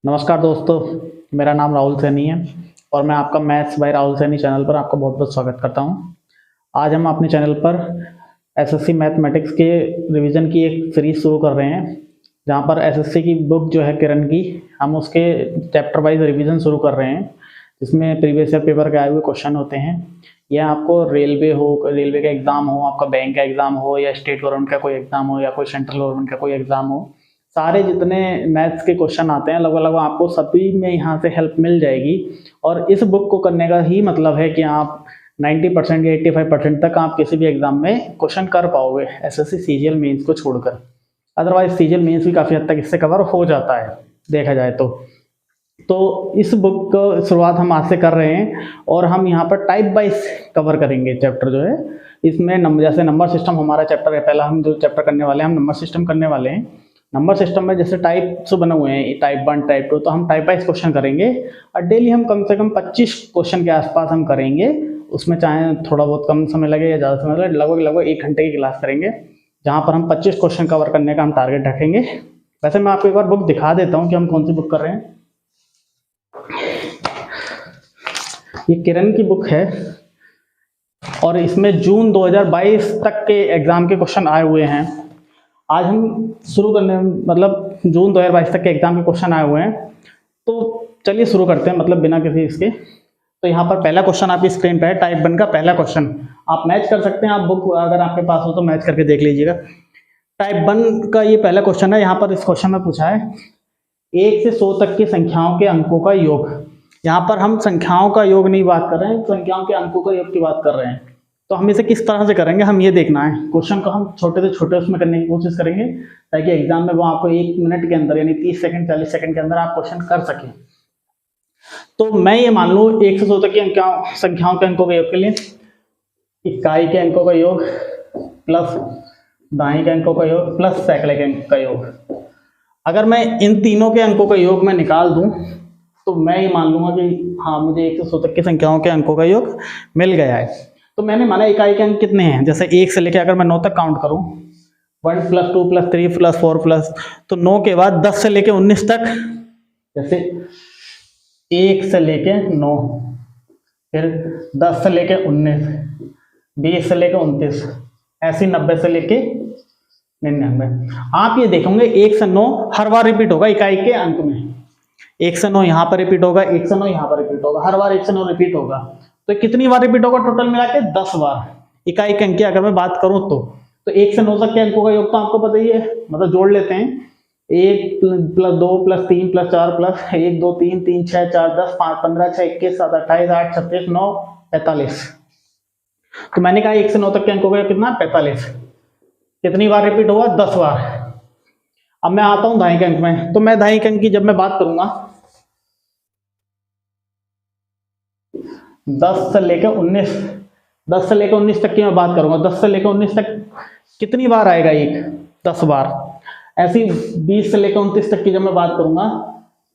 नमस्कार दोस्तों, मेरा नाम राहुल सैनी है और मैं आपका maths by Rahul Saini channel पर आपका बहुत बहुत स्वागत करता हूं। आज हम अपने चैनल पर एसएससी मैथमेटिक्स के रिवीजन की एक सीरीज शुरू कर रहे हैं, जहां पर एसएससी की बुक जो है किरण की, हम उसके चैप्टर वाइज रिवीजन शुरू कर रहे हैं, जिसमें प्रीवियस ईयर पेपर के आए हुए क्वेश्चन होते हैं। या आपको रेलवे का एग्ज़ाम हो, आपका बैंक का एग्ज़ाम हो, या स्टेट गवर्नमेंट का कोई एग्ज़ाम हो, या कोई सेंट्रल गवर्नमेंट का कोई एग्ज़ाम हो, सारे जितने मैथ्स के क्वेश्चन आते हैं लगभग लगभग आपको सभी में यहाँ से हेल्प मिल जाएगी। और इस बुक को करने का ही मतलब है कि आप 90% या 85% तक आप किसी भी एग्जाम में क्वेश्चन कर पाओगे, एसएससी सीजीएल मेंस को छोड़कर। अदरवाइज सीजीएल मेंस भी काफ़ी हद तक इससे कवर हो जाता है देखा जाए तो इस बुक को शुरुआत हम आज से कर रहे हैं और हम यहाँ पर टाइप वाइज कवर करेंगे चैप्टर जो है। इसमें जैसे नंबर सिस्टम हमारा चैप्टर है, पहला हम जो चैप्टर करने वाले हैं हम नंबर सिस्टम करने वाले हैं। नंबर सिस्टम में जैसे टाइप्स बने हुए हैं, टाइप 1 टाइप 2, तो हम टाइप वाइज क्वेश्चन करेंगे और डेली हम कम से कम 25 क्वेश्चन के आसपास हम करेंगे। उसमें चाहे थोड़ा बहुत कम समय लगे या ज़्यादा समय लगे, लगभग 1 घंटे की क्लास करेंगे, जहाँ पर हम 25 क्वेश्चन कवर करने का हम टारगेट रखेंगे। वैसे मैं आपको एक बार बुक दिखा देता हूँ कि हम कौन सी बुक कर रहे हैं। ये किरण की बुक है और इसमें जून 2022 तक के एग्जाम के क्वेश्चन आए हुए हैं। आज हम शुरू करने मतलब जून 2022 तक के एग्जाम के क्वेश्चन आए हुए हैं, तो चलिए शुरू करते हैं, मतलब बिना किसी इसके। तो यहाँ पर पहला क्वेश्चन आपकी स्क्रीन पे है, टाइप 1 का पहला क्वेश्चन। आप मैच कर सकते हैं, आप बुक अगर आपके पास हो तो मैच करके देख लीजिएगा। टाइप 1 का ये पहला क्वेश्चन है। यहाँ पर इस क्वेश्चन में पूछा है 1 से 100 तक की संख्याओं के अंकों का योग। यहाँ पर हम संख्याओं का योग नहीं बात कर रहे हैं, संख्याओं के अंकों का योग की बात कर रहे हैं। तो हम इसे किस तरह से करेंगे, हम ये देखना है। क्वेश्चन को हम छोटे से छोटे उसमें करने की कोशिश करेंगे, ताकि एग्जाम में वो आपको 1 मिनट के अंदर यानी 30 सेकंड 40 सेकंड के अंदर आप क्वेश्चन कर सकें। तो मैं ये मान लूँ 1 से 100 तक की संख्याओं के अंकों के योग के लिए इकाई के अंकों का योग प्लस दहाई के अंकों का योग प्लस सैकड़े के अंक का योग। अगर मैं इन तीनों के अंकों का योग मैं निकाल दूं तो मैं ये मान लूंगा कि हाँ, मुझे 1 से 100 तक की संख्याओं के अंकों का योग मिल गया है। तो मैंने माना इकाई के अंक कितने हैं, जैसे 1 से लेकर अगर मैं 9 तक काउंट करूं, 1 + 2 + 3 + 4 प्लस, तो 9 के बाद 10 से लेकर 19 तक, जैसे 1 से लेकर 9, फिर 10 से लेकर 19, 20 से लेकर 29, ऐसे 90 से लेकर 99। आप ये देखोगे 1 से 9 हर बार रिपीट होगा इकाई के अंक में। 1 से 9 यहाँ पर रिपीट होगा, 1 से 9 यहाँ पर रिपीट होगा, हर बार 1 से 9 रिपीट होगा। तो कितनी बार रिपीट होगा टोटल मिला के? 10 बार इकाई के अंक की अगर मैं बात करूं तो 1 से 9 तक के अंकों का योग तो आपको पता ही है, मतलब जोड़ लेते हैं। 1 + 2 + 3 + 4 प्लस 1 2 3 3 6 4 10 5 15 6 21 7 28 8 36 9 45। तो मैंने कहा 1 से 9 तक के अंकों का कितना? 45। कितनी बार रिपीट होगा? 10 बार। अब मैं आता हूं दहाई के अंक में। तो मैं दहाई के अंक की जब मैं बात करूंगा 10 से लेकर 19 तक की मैं बात करूंगा, 10 से लेकर 19 तक कितनी बार आएगा? 10 बार। ऐसी 20 से लेकर 29 तक की जब मैं बात करूंगा,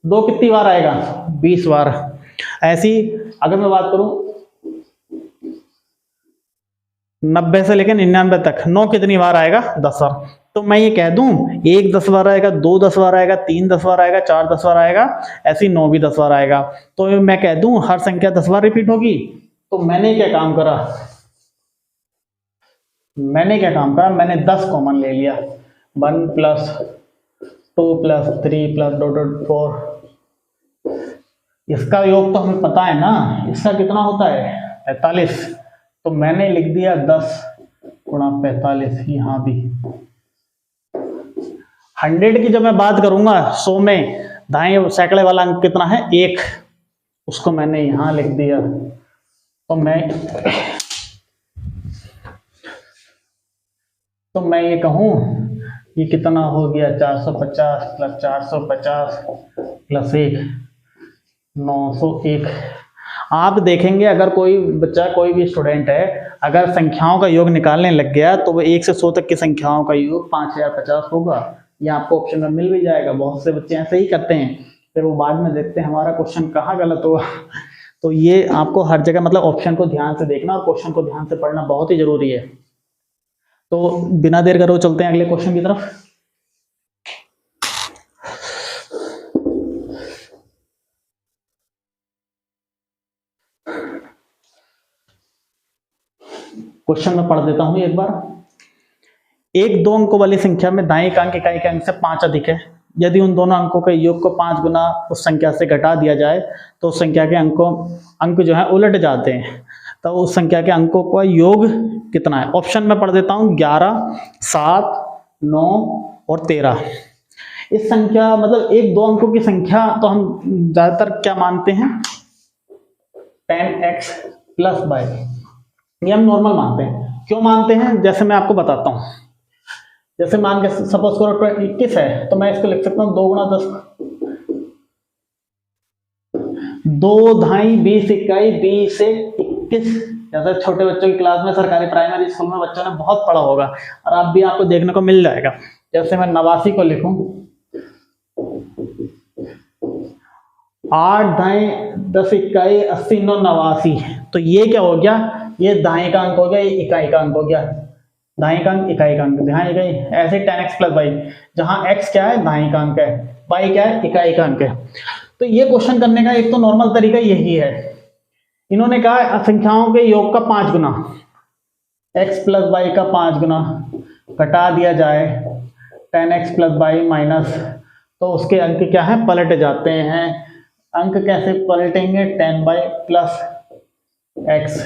2 कितनी बार आएगा? 20 बार। ऐसी अगर मैं बात करूं 90 से लेकर 99 तक, 9 कितनी बार आएगा? 10 बार। तो मैं ये कह दूं 1 10 बार आएगा, 2 10 बार आएगा, 3 10 बार आएगा, 4 10 बार आएगा, ऐसी 9 भी 10 बार आएगा। तो मैं कह दूं हर संख्या 10 बार रिपीट होगी। तो मैंने क्या काम करा, मैंने 10 कॉमन ले लिया। 1 + 2 + 3 + 4। इसका योग तो हमें पता है ना, इसका कितना होता है? 45। तो मैंने लिख दिया 10 × 45। यहाँ भी 100 की जब मैं बात करूंगा 100 में दाएं सैकड़े वाला अंक कितना है? 1, उसको मैंने यहां लिख दिया। तो मैं ये कहूं ये कितना हो गया? 450 + 450 + 1 901। आप देखेंगे अगर कोई बच्चा, कोई भी स्टूडेंट है, अगर संख्याओं का योग निकालने लग गया तो वो 1 से 100 तक की संख्याओं का योग 5050 होगा। ये आपको ऑप्शन में मिल भी जाएगा। बहुत से बच्चे ऐसे ही करते हैं, फिर वो बाद में देखते हैं हमारा क्वेश्चन कहाँ गलत हुआ। तो ये आपको हर जगह मतलब ऑप्शन को ध्यान से देखना और क्वेश्चन को ध्यान से पढ़ना बहुत ही जरूरी है। तो बिना देर करो चलते हैं अगले क्वेश्चन की तरफ। क्वेश्चन में पढ़ देता हूं एक बार। एक दो अंकों वाली संख्या में दाएं का अंक इकाई के अंक से 5 अधिक है। यदि उन दोनों अंकों के योग को 5 गुना उस संख्या से घटा दिया जाए तो उस संख्या के अंक जो है उलट जाते हैं, तो उस संख्या के अंकों का योग कितना है? ऑप्शन में पढ़ देता हूं 11, 7, 9 और 13। इस संख्या मतलब एक दो अंकों की संख्या तो हम ज्यादातर क्या मानते हैं? 10x प्लस बाई, ये हम नॉर्मल मानते हैं। क्यों मानते हैं? जैसे मैं आपको बताता हूं। जैसे मान के सपोज करो 21 है, तो मैं इसको लिख सकता हूं 2 गुना 10, 2 ढाई 20 इकाई 20 से 21। जैसे छोटे बच्चों की क्लास में सरकारी प्राइमरी स्कूल में बच्चों ने बहुत पढ़ा होगा और आप भी आपको देखने को मिल जाएगा। जैसे मैं 89 को लिखूं 8 ढाई 10 इकाई 80 9 89, तो ये क्या हो गया? ये दाएं का अंक हो गया, ये इकाई का अंक हो गया। दाएं का अंक इकाई का अंक, ध्यान इकाई। ऐसे 10x प्लस वाई, जहां x क्या है? दाएं का अंक है, y क्या है? इकाई का अंक है। तो ये क्वेश्चन करने का एक तो नॉर्मल तरीका यही है। इन्होंने कहा संख्याओं के योग का 5 गुना, x प्लस वाई का 5 गुना घटा दिया जाए 10x प्लस वाई माइनस, तो उसके अंक क्या है? पलट जाते हैं। अंक कैसे पलटेंगे? 10y plus x।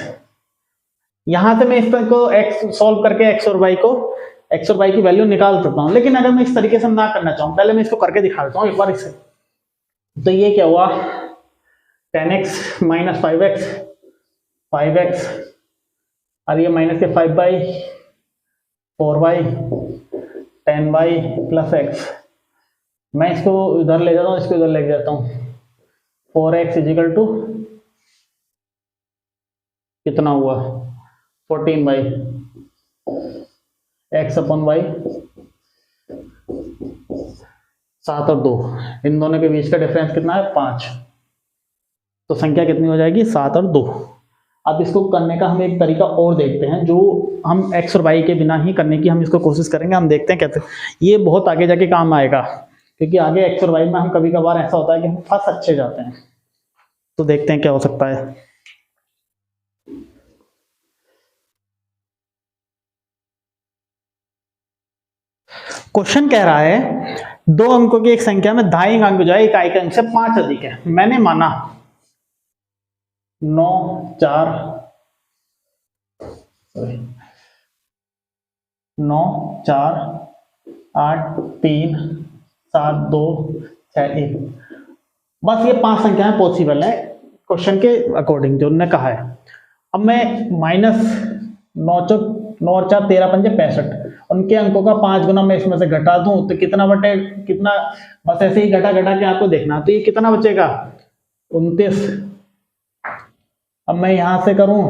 यहां से मैं इस पर को x सॉल्व करके x और y की वैल्यू निकाल सकता हूं, लेकिन अगर मैं इस तरीके से ना करना चाहूं, पहले मैं इसको करके दिखा देता हूं एक बार इसे। तो ये क्या हुआ? 10x माइनस 5x और ये माइनस के 5y 4y 10y plus x। मैं इसको इधर ले जाता हूं, इसको इधर ले जाता हूं। 4x इजिकल टू कितना हुआ? 14y x अपन y 7 और 2, इन दोनों के बीच का डिफरेंस कितना है? 5। तो संख्या कितनी हो जाएगी? 7 और 2। अब इसको करने का हम एक तरीका और देखते हैं, जो हम x और y के बिना ही करने की हम इसको कोशिश करेंगे। हम देखते हैं कैसे ये बहुत आगे जाके काम आएगा, क्योंकि आगे x और y में हम कभी कभार ऐसा होता है कि हम फंस अच्छे जाते हैं। तो देखते हैं क्या हो सकता है। क्वेश्चन कह रहा है दो अंकों की एक संख्या में दाईं अंक जो है इकाई के अंक से 5 अधिक है। मैंने माना 9 4 8 3 7 2 6 1। बस ये 5 संख्याएं पॉसिबल है क्वेश्चन के अकॉर्डिंग जो उन्होंने कहा है। अब मैं माइनस 9 4 13 5 65, उनके अंकों का 5 गुना मैं इसमें से घटा दूं तो कितना बटे कितना? बस ऐसे ही घटा घटा के आपको देखना। तो ये कितना बचेगा? 29। अब मैं यहां से करूं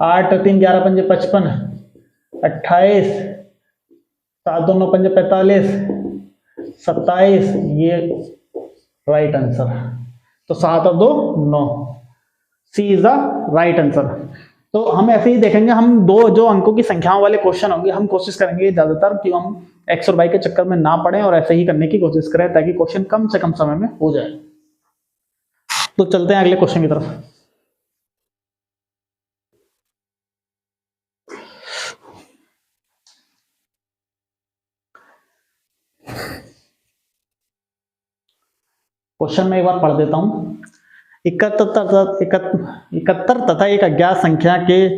8 3 11 5 55, 28 7 2 9 5 45, 27, ये राइट आंसर। तो 7 और 2 9, सी इज द राइट आंसर। तो हम ऐसे ही देखेंगे, हम दो जो अंकों की संख्याओं वाले क्वेश्चन होंगे हम कोशिश करेंगे ज्यादातर कि हम x और y के चक्कर में ना पड़े और ऐसे ही करने की कोशिश करें ताकि क्वेश्चन कम से कम समय में हो जाए। तो चलते हैं अगले क्वेश्चन की तरफ। क्वेश्चन में एक बार पढ़ देता हूं। 71 तथा एक अज्ञात संख्या के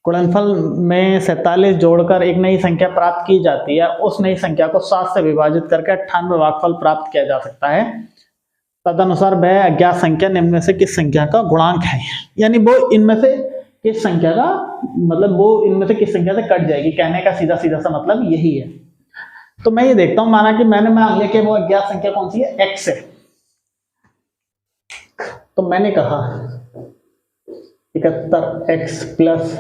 गुणनफल में 47 जोड़कर एक नई संख्या प्राप्त की जाती है। उस नई संख्या को 7 से विभाजित करके 98 भागफल प्राप्त किया जा सकता है। तदनुसार वह अज्ञात संख्या निम्न में से किस संख्या का गुणांक है? यानी वो इनमें से किस संख्या का मतलब वो इनमें से किस संख्या से कट जाएगी। कहने का सीधा सीधा सा मतलब यही है। तो मैं ये देखता हूं, माना कि मैंने मान लिया कि वो अज्ञात संख्या कौन सी है? x है। तो मैंने कहा 71x प्लस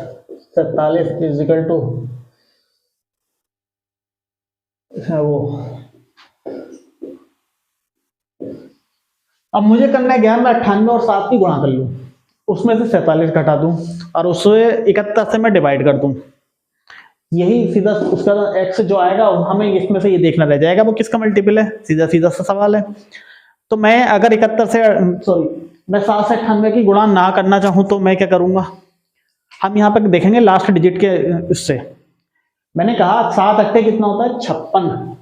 47 इजिकल टू वो। अब मुझे करना है मैं 98 और 7 की गुणा कर लूं, उसमें से 47 घटा दूं और उसे 71 से मैं डिवाइड कर दूं। यही सीधा उसका x जो आएगा हमें इसमें से ये देखना रह जाएगा वो किसका मल्टीपल है। सीधा सीधा सा सवाल है। तो मैं अगर 71 से मैं 7 से 98 की गुणा ना करना चाहूं तो मैं क्या करूंगा? हम यहाँ पर देखेंगे लास्ट डिजिट के इससे। मैंने कहा 7 अट्ठे कितना होता है 56,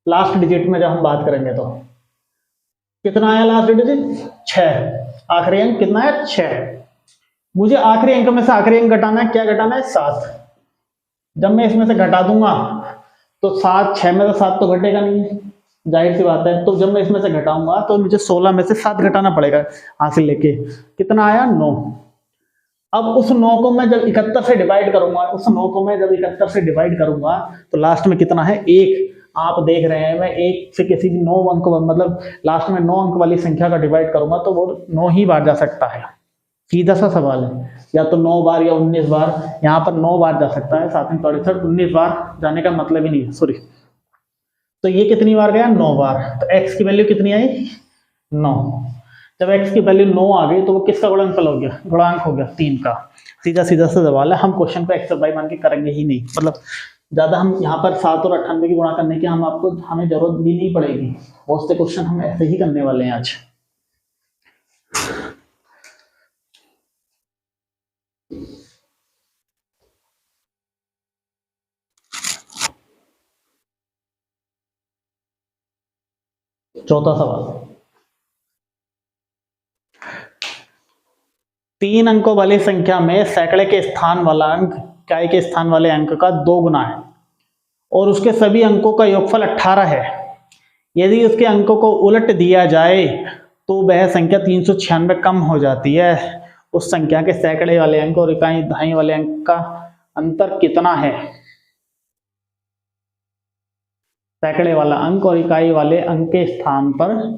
लास्ट डिजिट में जब हम बात करेंगे तो कितना आया लास्ट डिजिट 6, आखिरी अंक कितना है 6। मुझे आखिरी अंक में से आखिरी अंक घटाना है, क्या घटाना है 7। जब मैं इसमें से घटा दूंगा तो 7, 6 में से 7 तो घटेगा नहीं, जाहिर सी बात है। तो जब मैं इसमें से घटाऊंगा तो मुझे 16 में से 7 घटाना पड़ेगा हासिल लेके, कितना आया 9। अब उस 9 को मैं जब 71 से डिवाइड करूंगा, उस 9 को मैं जब 71 से डिवाइड करूंगा तो लास्ट में कितना है 1। आप देख रहे हैं मैं 1 से किसी भी 9 अंक मतलब लास्ट में 9 अंक वाली संख्या का डिवाइड करूंगा तो वो 9 ही बार जा सकता है, सीधा सा सवाल है। या तो 9 बार या 19 बार, यहाँ पर 9 बार जा सकता है, 7 63 19 बार जाने का मतलब ही नहीं है, सॉरी। तो ये कितनी बार गया 9 बार। तो x की वैल्यू कितनी आई 9। जब x की वैल्यू 9 आ गई तो वो किसका गुणनफल हो गया, गुणांक हो गया 3 का। सीधा सीधा सा सवाल है, हम क्वेश्चन पे x और y मान के करेंगे ही नहीं, मतलब ज्यादा हम यहाँ पर 7 और 98 की गुणा करने की हमें जरूरत भी नहीं पड़ेगी। बहुत से क्वेश्चन हम ऐसे ही करने वाले हैं आज। चौथा सवाल, 3 अंकों वाली संख्या में सैकड़े के स्थान वाला अंक इकाई के स्थान वाले अंक का 2 गुना है और उसके सभी अंकों का योगफल 18 है। यदि उसके अंकों को उलट दिया जाए तो वह संख्या 396 कम हो जाती है। उस संख्या के सैकड़े वाले अंक और इकाई दहाई वाले अंक का अंतर कितना है। सैकड़े वाला अंक और इकाई वाले अंक के स्थान पर,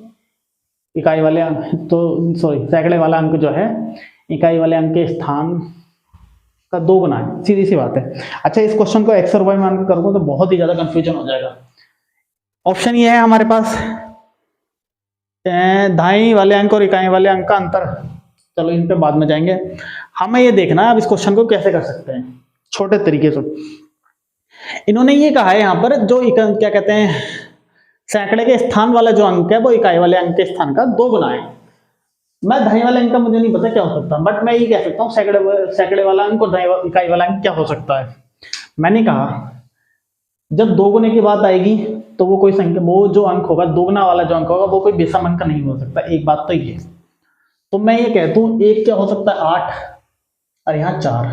इकाई वाले अंक तो सॉरी सैकड़े वाला अंक जो है इकाई वाले अंक के स्थान का 2 गुना है, सीधी सी बात है। अच्छा, इस क्वेश्चन को x और y मान के करूंगा तो बहुत ही ज्यादा कंफ्यूजन हो जाएगा। ऑप्शन ये है हमारे पास, दाई वाले अंक और इकाई वाले अंक का अंतर, चलो इन पे बाद में जाएंगे। हमें ये देखना है अब इस क्वेश्चन को कैसे कर सकते हैं छोटे तरीके से। इन्होंने ये कहा है यहाँ पर जो क्या कहते हैं सैकड़े के स्थान वाला जो अंक है वो इकाई वाले अंक के स्थान का 2 गुना है। मैं दहाई वाले अंक का मुझे नहीं पता क्या हो सकता, बट मैं ये कह सकता हूँ सैकड़े वाला अंक और इकाई वाला अंक क्या हो सकता है। मैंने कहा जब 2 गुने की बात आएगी तो वो कोई संख्या, वो जो अंक होगा दोगुना वाला जो अंक होगा वो कोई विषम अंक नहीं हो सकता, एक बात तो ये। तो मैं ये कहता हूँ एक क्या हो सकता है 8 और यहाँ 4,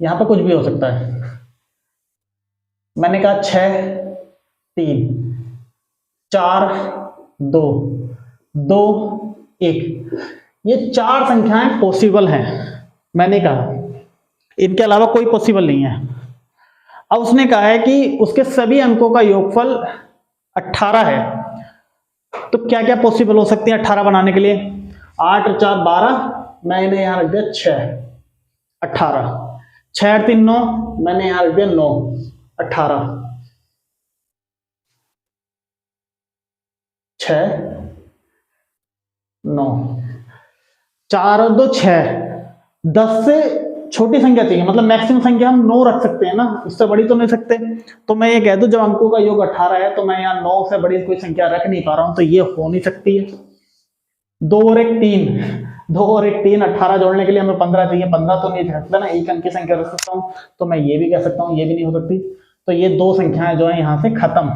यहाँ पर कुछ भी हो सकता है। मैंने कहा 6 3 4 2 2 1, ये 4 संख्याएं पॉसिबल हैं। मैंने कहा इनके अलावा कोई पॉसिबल नहीं है। अब उसने कहा है कि उसके सभी अंकों का योगफल 18 है, तो क्या क्या पॉसिबल हो सकती है 18 बनाने के लिए। 8 और 4 12, मैंने यहां रख दिया 6 18, 6 और 3 9, मैंने यहां रख दिया 9 18, 6 9, 4 और 2 6, 10 से छोटी संख्या चाहिए, मतलब मैक्सिमम संख्या हम 9 रख सकते हैं ना, इससे बड़ी तो नहीं सकते। तो मैं ये कह दूं जब अंकों का योग 18 है तो मैं यहाँ 9 से बड़ी कोई संख्या रख नहीं पा रहा हूं, तो ये हो नहीं सकती है। 2 और 1 3, 2 और 1 3, 18 जोड़ने के लिए हमें 15 चाहिए, 15 तो नहीं सकता ना, एक अंक की संख्या रख सकता हूँ। तो मैं ये भी कह सकता हूँ ये भी नहीं हो सकती। तो ये 2 संख्याएं जो है यहाँ से खत्म।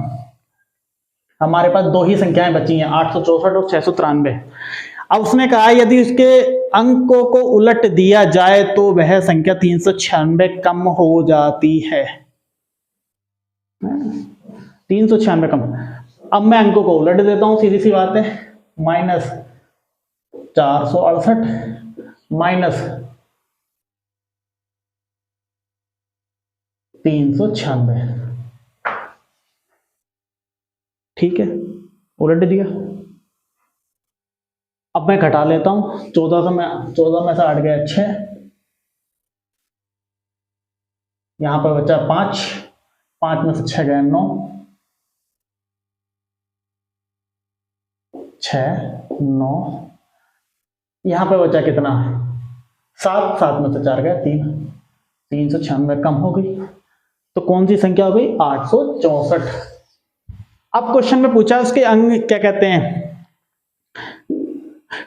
हमारे पास 2 ही संख्याएं बची हैं, 864 और 693। अब उसने कहा यदि उसके अंकों को उलट दिया जाए तो वह संख्या 396 कम हो जाती है। 396 कम। अब मैं अंकों को उलट देता हूं, सीधी सी बात है, -468 -396, ठीक है, उलट दिया। अब मैं घटा लेता हूं, 14 में से 8 गया 6, यहां पर बचा 5, 5 में से 6 गया 9, 6 9, यहां पर बचा कितना 7, 7 में से 4 गया 3, 396 कम हो गई। तो कौन सी संख्या हो गई 864। अब क्वेश्चन में पूछा उसके अंक क्या कहते हैं,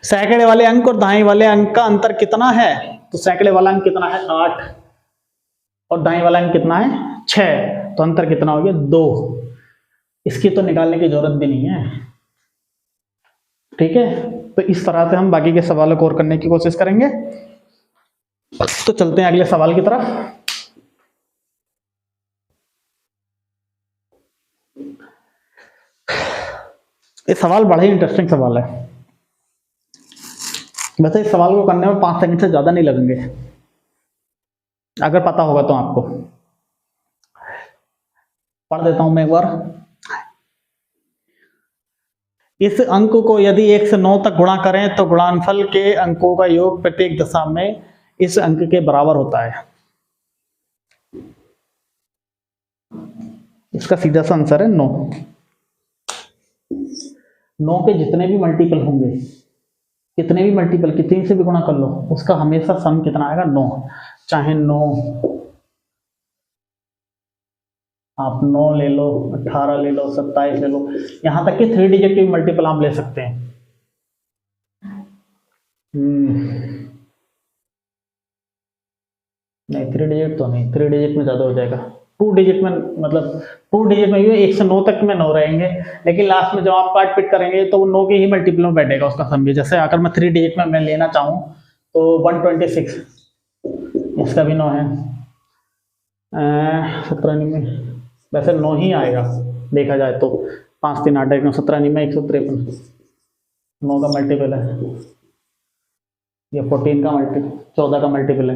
सैकड़े वाले अंक और दहाई वाले अंक का अंतर कितना है। तो सैकड़े वाला अंक कितना है 8 और दाएं वाला अंक कितना है 6, तो अंतर कितना हो गया 2। इसकी तो निकालने की जरूरत भी नहीं है, ठीक है। तो इस तरह से हम बाकी के सवालों को और करने की कोशिश करेंगे। तो चलते हैं अगले सवाल की तरफ। ये सवाल बड़ा ही इंटरेस्टिंग सवाल है। वैसे इस सवाल को करने में 5 सेकंड से ज्यादा नहीं लगेंगे, अगर पता होगा तो। आपको पढ़ देता हूं मैं एक बार। इस अंक को यदि 1 से 9 तक गुणा करें तो गुणनफल के अंकों का योग प्रत्येक दशा में इस अंक के बराबर होता है। इसका सीधा सा आंसर है 9। 9 के जितने भी मल्टीपल होंगे, कितने भी मल्टीपल, कितने से भी गुणा कर लो, उसका हमेशा सम कितना आएगा 9। चाहे 9 आप 9 ले लो, 18 ले लो, 27 ले लो, यहां तक कि 3 डिजिट की मल्टीपल आप ले सकते हैं। नहीं 3 डिजिट तो नहीं, 3 डिजिट में ज्यादा हो जाएगा। 2 डिजिट में, मतलब 2 डिजिट में 1 से 9 तक में 9 रहेंगे, लेकिन लास्ट में जब आप काट पिट करेंगे तो वो 9 के ही मल्टीपल में बैठेगा उसका सम भी। जैसे अगर मैं 3 डिजिट में मैं लेना चाहूँ तो 126, इसका भी 9 है, 17 में वैसे 9 ही आएगा देखा जाए तो। 5 3 8 1 9 17 में 153 9 का मल्टीपल है, ये 14 का मल्टीपल, 14 का मल्टीपल है।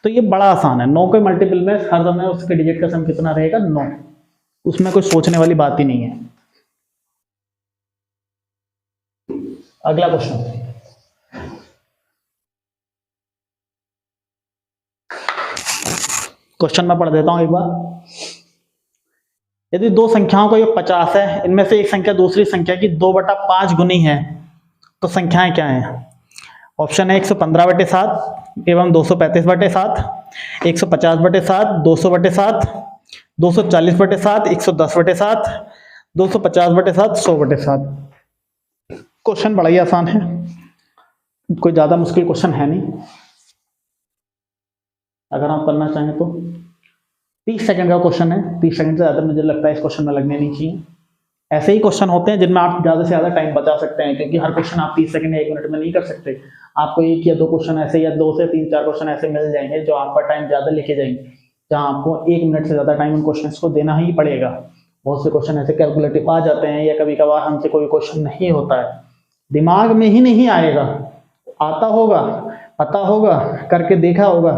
तो ये बड़ा आसान है। 9 के मल्टीपल में हर समय उसके डिजिट का सम कितना रहेगा 9, उसमें कोई सोचने वाली बात ही नहीं है। अगला क्वेश्चन, मैं पढ़ देता हूं एक बार। यदि 2 संख्याओं का योग 50 है, इनमें से एक संख्या दूसरी संख्या की 2/5 गुनी है, तो संख्याएं क्या हैं? ऑप्शन है 115/7 एवं 235/7, 150/7, 200/7, 240/7, 110/7, 250/7, 100/7। क्वेश्चन बड़ा ही आसान है, कोई ज्यादा मुश्किल क्वेश्चन है नहीं। अगर आप करना चाहें तो 30 सेकंड का क्वेश्चन है, 30 सेकंड से ज्यादा मुझे लगता है इस क्वेश्चन में लगने नहीं चाहिए। ऐसे ही क्वेश्चन होते हैं जिनमें आप ज्यादा से ज्यादा टाइम बचा सकते हैं, क्योंकि हर क्वेश्चन आप 30 सेकंड या 1 मिनट में नहीं कर सकते। आपको 1 या 2 क्वेश्चन ऐसे, या 2 से 3 4 क्वेश्चन ऐसे मिल जाएंगे जो आपका टाइम ज्यादा लेके जाएंगे, जहां आपको 1 मिनट से ज्यादा टाइम उन क्वेश्चन को देना ही पड़ेगा। बहुत से क्वेश्चन ऐसे कैलकुलेटिव आ जाते हैं, या कभी कभार हमसे कोई क्वेश्चन नहीं होता है, दिमाग में ही नहीं आएगा, आता होगा, पता होगा, करके देखा होगा,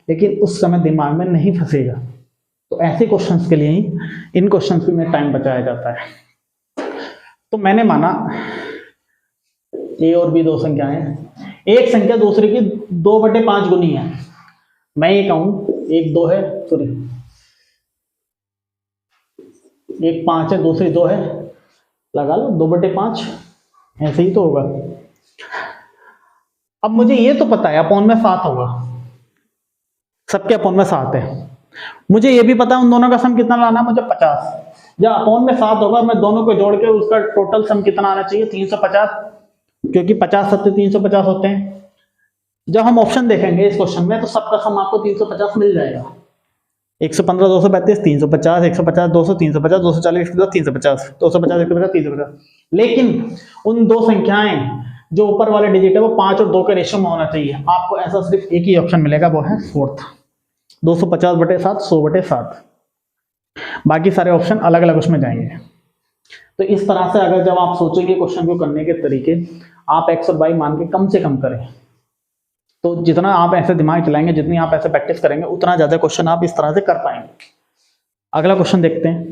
लेकिन उस समय दिमाग में नहीं फंसेगा। तो ऐसे क्वेश्चंस के लिए ही इन क्वेश्चंस में टाइम बचाया जाता है। तो मैंने माना ए और बी 2 संख्याएं हैं, एक संख्या दूसरे की 2/5 गुनी है। मैं ये कहूं एक 2 है, सॉरी एक 5 है, दूसरी 2 है, लगा लो 2/5, ऐसे ही तो होगा। अब मुझे ये तो पता है अपॉन में 7 होगा, सबके अपॉन में 7 है। मुझे ये भी पता है उन दोनों का सम कितना लाना है, मुझे 50। जब अपॉन में 7 होगा, मैं दोनों को जोड़ के उसका टोटल सम कितना आना चाहिए 350, क्योंकि 50 7 350 होते हैं। जब हम ऑप्शन देखेंगे इस क्वेश्चन में तो सबका सम आपको 350 मिल जाएगा। 115 235 350, 150 200 350, 240 350, 250 150 350। लेकिन उन 2 संख्याएं जो ऊपर वाले डिजिट है वो 5 और 2 के रेशियो में होना चाहिए। आपको ऐसा सिर्फ एक ही ऑप्शन मिलेगा, वो है 4th, 250/7, 100/7। बाकी सारे ऑप्शन अलग अलग उसमें जाएंगे। तो इस तरह से अगर जब आप सोचेंगे क्वेश्चन को करने के तरीके, आप x और y मान के कम से कम करें, तो जितना आप ऐसे दिमाग चलाएंगे, जितनी आप ऐसे प्रैक्टिस करेंगे, उतना ज्यादा क्वेश्चन आप इस तरह से कर पाएंगे। अगला क्वेश्चन देखते हैं।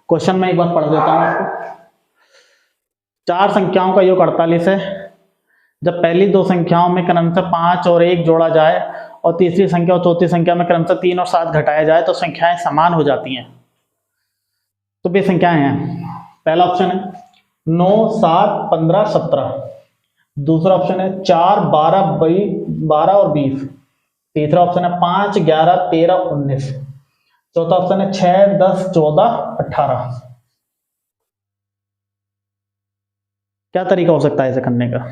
क्वेश्चन मैं एक बार पढ़ देता हूं आपको। 4 संख्याओं का योग 48 है। जब पहली 2 संख्याओं में क्रमशः 5 और 1 जोड़ा जाए और तीसरी संख्या और चौथी संख्या में क्रमशः 3 और 7 घटाया जाए तो संख्याएं समान हो जाती हैं। तो वे संख्याएं हैं, पहला ऑप्शन है 9 7 15 17, दूसरा ऑप्शन है 4 12 और 20, तीसरा ऑप्शन है 5 11 13 19, चौथा ऑप्शन है 6 10 14 18। क्या तरीका हो सकता है इसे करने का?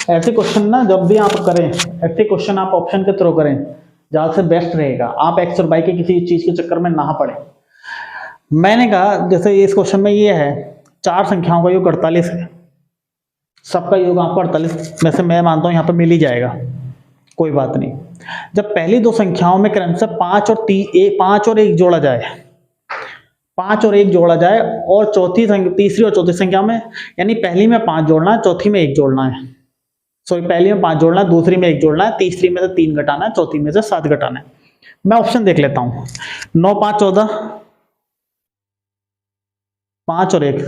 ऐसे क्वेश्चन ना जब भी आप करें, ऐसे क्वेश्चन आप ऑप्शन के थ्रू करें, ज्यादा से बेस्ट रहेगा। आप एक्स और वाई के किसी चीज के चक्कर में ना पड़े। मैंने कहा जैसे इस क्वेश्चन में ये है, चार संख्याओं का योग 48 है, सबका योग आपको 48 में से मैं मानता हूं यहां पर मिल ही जाएगा, कोई बात नहीं। जब पहली दो संख्याओं में क्रमशः 5 और 1 जोड़ा जाए, 5 और 1 जोड़ा जाए, और तीसरी और चौथी संख्या में, यानी पहली में 5 जोड़ना है, चौथी में 1 जोड़ना है, सॉरी पहली में 5 जोड़ना है, दूसरी में 1 जोड़ना है, तीसरी में से 3 घटाना है, चौथी में से 7 घटाना है। मैं ऑप्शन देख लेता हूं। 9 5 14, 5 और 1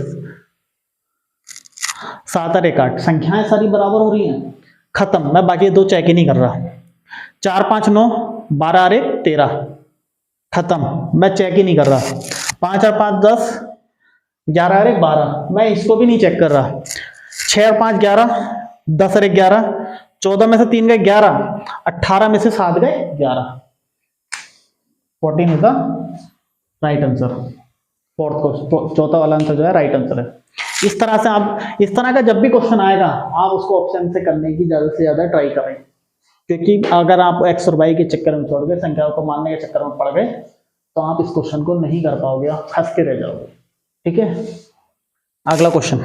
7 और 1 8, संख्याएं सारी बराबर हो रही हैं, खत्म। मैं बाकी दो चेक ही नहीं कर रहा। 4 5 9, 12 और 1 13, खत्म, मैं चेक ही नहीं कर रहा। 5 और 5 10, 11 और 1 12, मैं इसको भी नहीं चेक कर रहा। 6 और 5 11, 10 और 1 11, 14 में से 3 गए 11, 18 में से 7 गए 11, 14 is the right answer. Fourth question, चौथा वाला आंसर जो है राइट आंसर है। इस तरह से आप, इस तरह का जब भी क्वेश्चन आएगा आप उसको ऑप्शन से करने की ज्यादा से ज्यादा ट्राई करें, क्योंकि अगर आप एक्स और वाई के चक्कर में छोड़ गए, संख्याओं को मानने के चक्कर में पड़ गए, तो आप इस क्वेश्चन को नहीं कर पाओगे, आप फंस के रह जाओगे। ठीक है, अगला क्वेश्चन।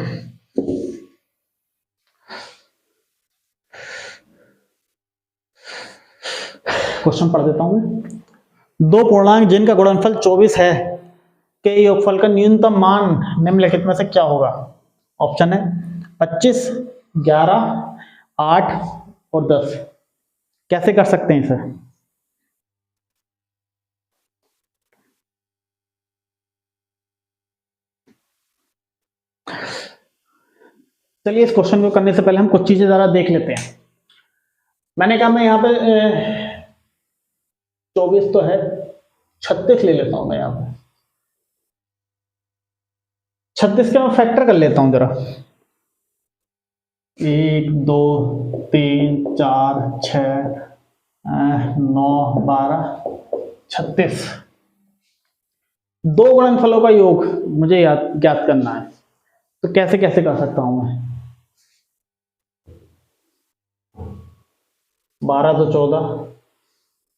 क्वेश्चन पढ़ देता हूं मैं। दो पूर्णांक जिनका गुणनफल 24 है के योगफल का न्यूनतम मान निम्नलिखित में से क्या होगा? ऑप्शन है 25, 11, 8 और 10। कैसे कर सकते हैं इसे? चलिए इस क्वेश्चन को करने से पहले हम कुछ चीजें जरा देख लेते हैं। मैंने कहा मैं यहाँ पे 24 तो है, 36 ले लेता हूं मैं यहाँ पे। 36 का मैं फैक्टर कर लेता हूं जरा। 1 2 3 4 6 9 12 36, दो गुणनफलों का योग मुझे ज्ञात करना है। तो कैसे कैसे कर सकता हूं मैं? 12 तो 14,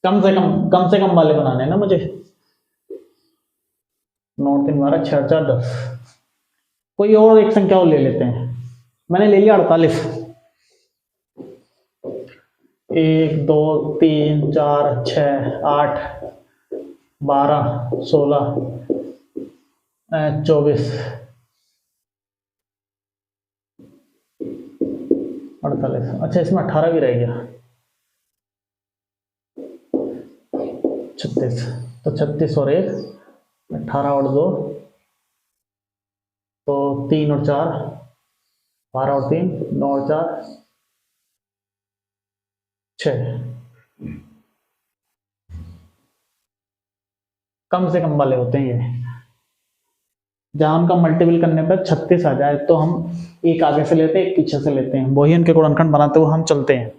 कम से कम वाले बनाने हैं ना मुझे। 9 3 12 6 4 10। कोई और एक संख्या और ले लेते हैं। मैंने ले लिया 48। 1 2 3 4 6 8 12 16 24 48। अच्छा इसमें 18 भी रह गया, 36। तो 36 और 1 18 और 2 तो 3 और 4 12 और 3 9 और 4 6। कम से कम वाले होते हैं ये, जहां उनका मल्टीपल करने पर 36 आ जाए तो हम एक आगे से लेते हैं एक पीछे से लेते हैं, वही उनके गुणनखंड बनाते हुए हम चलते हैं।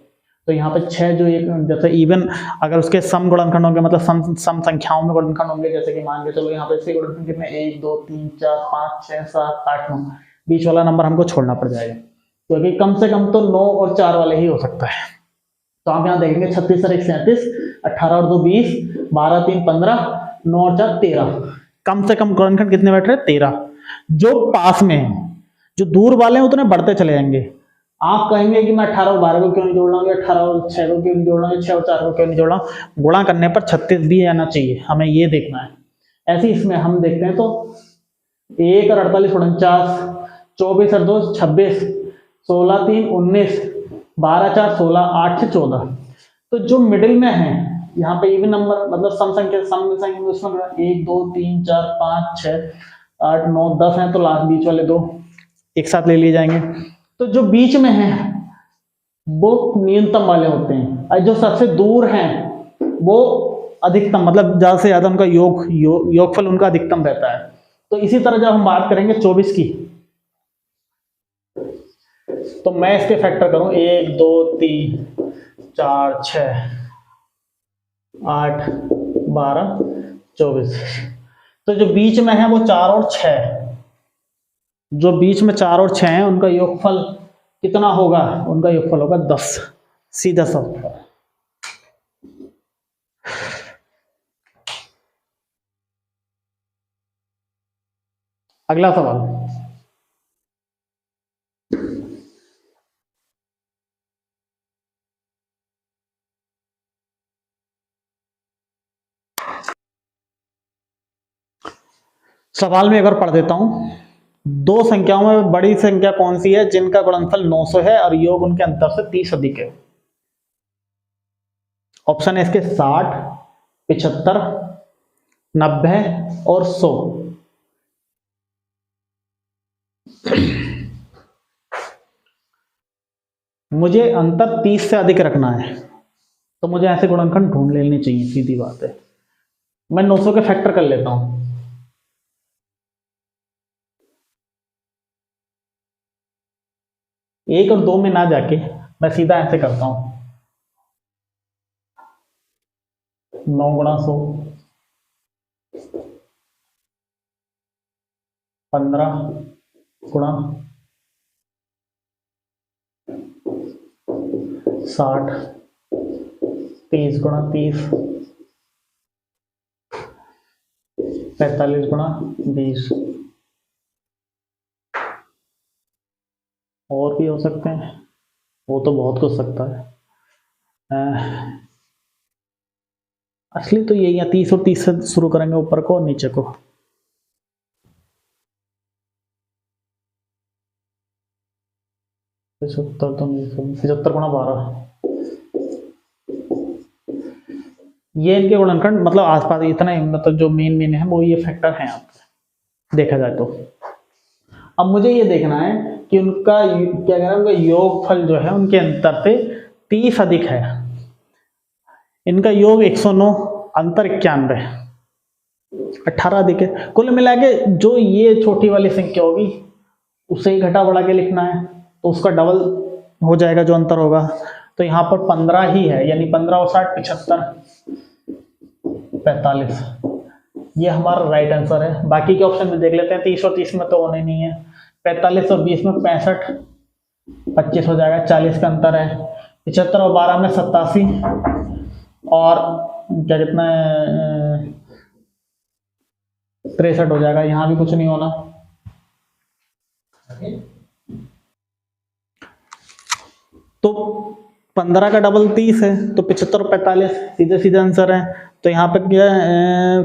तो यहाँ पे 6 जो एक जैसे इवन अगर उसके सम गुणनखंड होंगे, मतलब सम संख्याओं में गुणनखंड होंगे, जैसे कि मान के चलो यहाँ पे इसके गुणनखंड कितने 1 2 3 4 5 6 7 8 9, बीच वाला नंबर हमको छोड़ना पड़ जाएगा, क्योंकि कम से कम तो 9 और 4 वाले ही हो सकता है। तो आप यहाँ देखेंगे 36 और 1 37, 18 और 2 20, 12 3 15, 9 और 4 13। कम से कम गुणनखंड कितने बैठ रहे हैं? 13। जो पास में है, जो दूर वाले हैं उतने बढ़ते चले जाएंगे। आप कहेंगे कि मैं 18 और 12 को क्यों नहीं जोड़ रहा हूँ, 18 और 6 को क्यों नहीं जोड़ रहा हूँ, 6 और 4 को क्यों नहीं जोड़ रहा हूँ? गुणा करने पर 36 भी आना चाहिए, हमें ये देखना है। ऐसे इसमें हम देखते हैं तो 1 और 48 49, 24 और 2 26, 16 3 19, 12 4 16, 8 से 14। तो जो मिडिल में है यहाँ पे इवन नंबर, मतलब सम संख्या उसमें 1 2 3 4 5 6 8 9 10 है, तो लास्ट बीच वाले दो एक साथ ले लिए जाएंगे। तो जो बीच में है वो न्यूनतम वाले होते हैं, और जो सबसे दूर हैं वो अधिकतम, मतलब ज्यादा से ज्यादा उनका योगफल उनका अधिकतम रहता है। तो इसी तरह जब हम बात करेंगे 24 की, तो मैं इसके फैक्टर करूं 1 2 3 4 6 8, 12, 24। तो जो बीच में है वो 4 और 6, जो बीच में 4 और 6 है उनका योगफल कितना होगा? उनका योगफल होगा 10, सीधा सा। अगला सवाल, सवाल में एक बार पढ़ देता हूं। दो संख्याओं में बड़ी संख्या कौन सी है जिनका गुणनफल 900 है और योग उनके अंतर से 30 अधिक है? ऑप्शन है इसके 60, 75, 90 और 100। मुझे अंतर 30 से अधिक रखना है, तो मुझे ऐसे गुणनखंड ढूंढ लेने चाहिए, सीधी बात है। मैं 900 के फैक्टर कर लेता हूं। 1 और 2 में ना जाके मैं सीधा ऐसे करता हूं, 9 गुणा 100, 15 गुणा 60, 30 गुणा 30, 45 गुणा 20। और भी हो सकते हैं, वो तो बहुत कुछ सकता है। असली तो यही है, 30 और 30 से शुरू करेंगे, ऊपर को और नीचे को। पचहत्तर तो नहीं, 75 गुणा 12, ये इनके गुणनखंड मतलब आसपास इतना ही, मतलब जो मेन है वो ये फैक्टर हैं आपके, देखा जाए तो। अब मुझे ये देखना है कि उनका क्या कहना है, उनका योगफल जो है उनके अंतर से 30 अधिक है। इनका योग 109, अंतर 91, 18 अधिक है। कुल मिला के जो ये छोटी वाली संख्या होगी उसे ही घटा बढ़ा के लिखना है, तो उसका डबल हो जाएगा जो अंतर होगा। तो यहाँ पर 15 ही है, यानी 15 और 60 75, 45, ये हमारा राइट आंसर है। बाकी के ऑप्शन में देख लेते हैं, 30 और 30 में तो होने नहीं है, 45 और 20 में 65, 25 हो जाएगा, 40 का अंतर है। 75 और 12 में 87, और क्या कितना है, 63 हो जाएगा, यहाँ भी कुछ नहीं होना। तो 15 का डबल 30 है, तो 75 और 45 सीधे सीधे आंसर है। तो यहाँ पे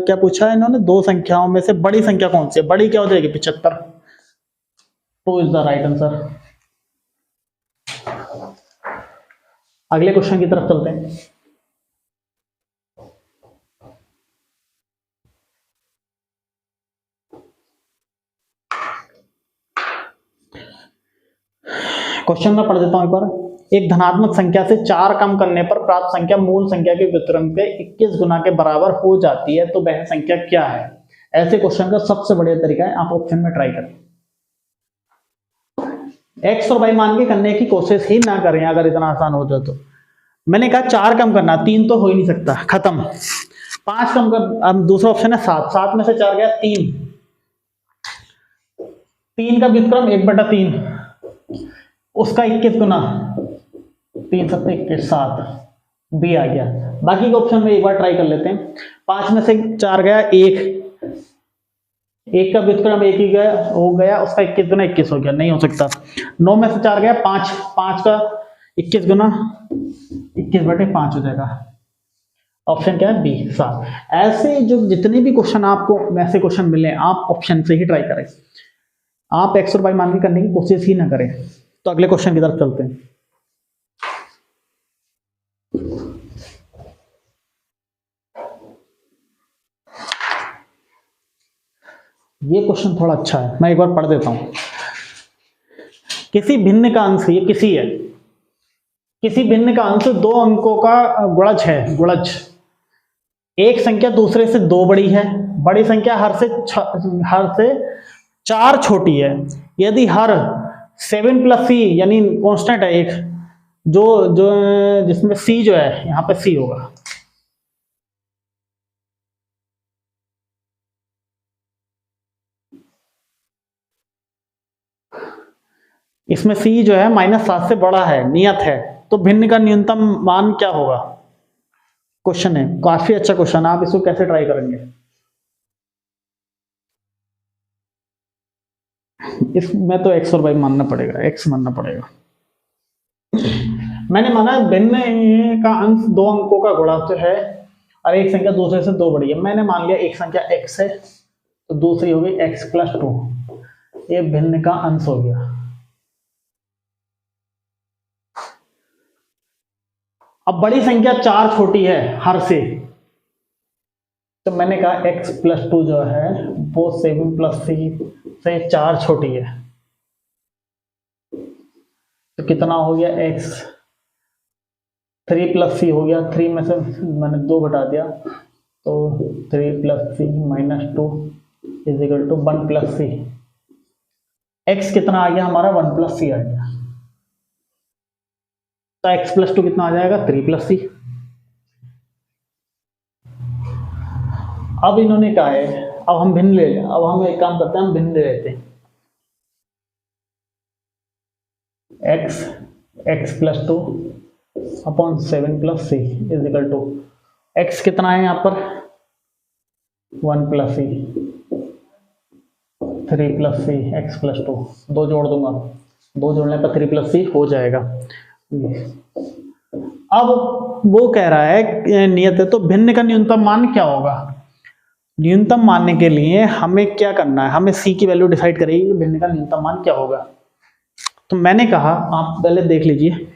क्या पूछा है इन्होंने, दो संख्याओं में से बड़ी संख्या कौन सी है? बड़ी क्या हो जाएगी? 75, तो इज द राइट आंसर। अगले क्वेश्चन की तरफ चलते हैं। क्वेश्चन में पढ़ देता हूं एक बार। एक धनात्मक संख्या से 4 कम करने पर प्राप्त संख्या मूल संख्या के व्युत्क्रम के 21 गुना के बराबर हो जाती है, तो वह संख्या क्या है? ऐसे क्वेश्चन का सबसे बढ़िया तरीका है आप ऑप्शन में ट्राई करें। एक्स और वाई मान के करने की कोशिश ही ना करें, अगर इतना आसान हो जाए तो। मैंने कहा 4 कम करना, 3 तो हो ही नहीं सकता, खत्म। 5 कम कर, अब दूसरा ऑप्शन है 7, 7 में से 4 गया 3, 3 का व्युत्क्रम 1/3, उसका 21 गुना, 3 7 21, 7 बी आ गया। बाकी के ऑप्शन में एक बार ट्राई कर लेते हैं। 5 में से 4 गया 1, 1 का व्युत्क्रम 1 ही गया हो गया, उसका 21 गुना 21 हो गया, नहीं हो सकता। 9 में से 4 गया 5, 5 का 21 गुना 21/5 हो जाएगा। ऑप्शन क्या है? बी, 7। ऐसे जो जितने भी क्वेश्चन आपको वैसे क्वेश्चन मिले, आप ऑप्शन से ही ट्राई करें, आप एक्स और वाई मान के करने की कोशिश ही ना करें। तो अगले क्वेश्चन की तरफ चलते हैं। ये क्वेश्चन थोड़ा अच्छा है, मैं एक बार पढ़ देता हूं। किसी भिन्न का अंश, ये किसी है, किसी भिन्न का अंश 2 अंकों का गुणज है, गुणज। एक संख्या दूसरे से 2 बड़ी है, बड़ी संख्या हर से 4 छोटी है। यदि हर 7 + c, यानी कांस्टेंट है एक, जो जिसमें c जो है, यहाँ पे c होगा, इसमें सी जो है -7 से बड़ा है, नियत है, तो भिन्न का न्यूनतम मान क्या होगा? क्वेश्चन है, काफी अच्छा क्वेश्चन है। आप इसको कैसे ट्राई करेंगे? इसमें तो x और y मानना पड़ेगा, x मानना पड़ेगा। मैंने माना भिन्न का अंश दो अंकों का गुणा है और एक संख्या दूसरे से दो बड़ी है। मैंने मान लिया एक संख्या x है तो दूसरी हो गई x+2, ये भिन्न का अंश हो गया। अब बड़ी संख्या 4 छोटी है हर से, तो मैंने कहा x+2 जो है वो 7+3 से 4 छोटी है, तो कितना हो गया x 3+c हो गया। 3 में से मैंने 2 घटा दिया, तो 3+c - 2 = 1+c। x कितना आ गया हमारा? 1+c आ गया, तो x+2 कितना आ जाएगा? 3+c। अब इन्होंने कहा है, अब हम भिन्न ले लें, अब हम एक काम करते हैं, हम भिन्न ले लेते हैं। x+2 अपॉन 7+c = x कितना है यहाँ पर? 1+c, 3+c, x+2, 2 जोड़ दूंगा, 2 जोड़ने पर 3+c हो जाएगा। अब वो कह रहा है नियत है, तो भिन्न का न्यूनतम मान क्या होगा? न्यूनतम मानने के लिए हमें क्या करना है? हमें c की वैल्यू डिसाइड करेगी कि भिन्न का न्यूनतम मान क्या होगा। तो मैंने कहा आप पहले देख लीजिए,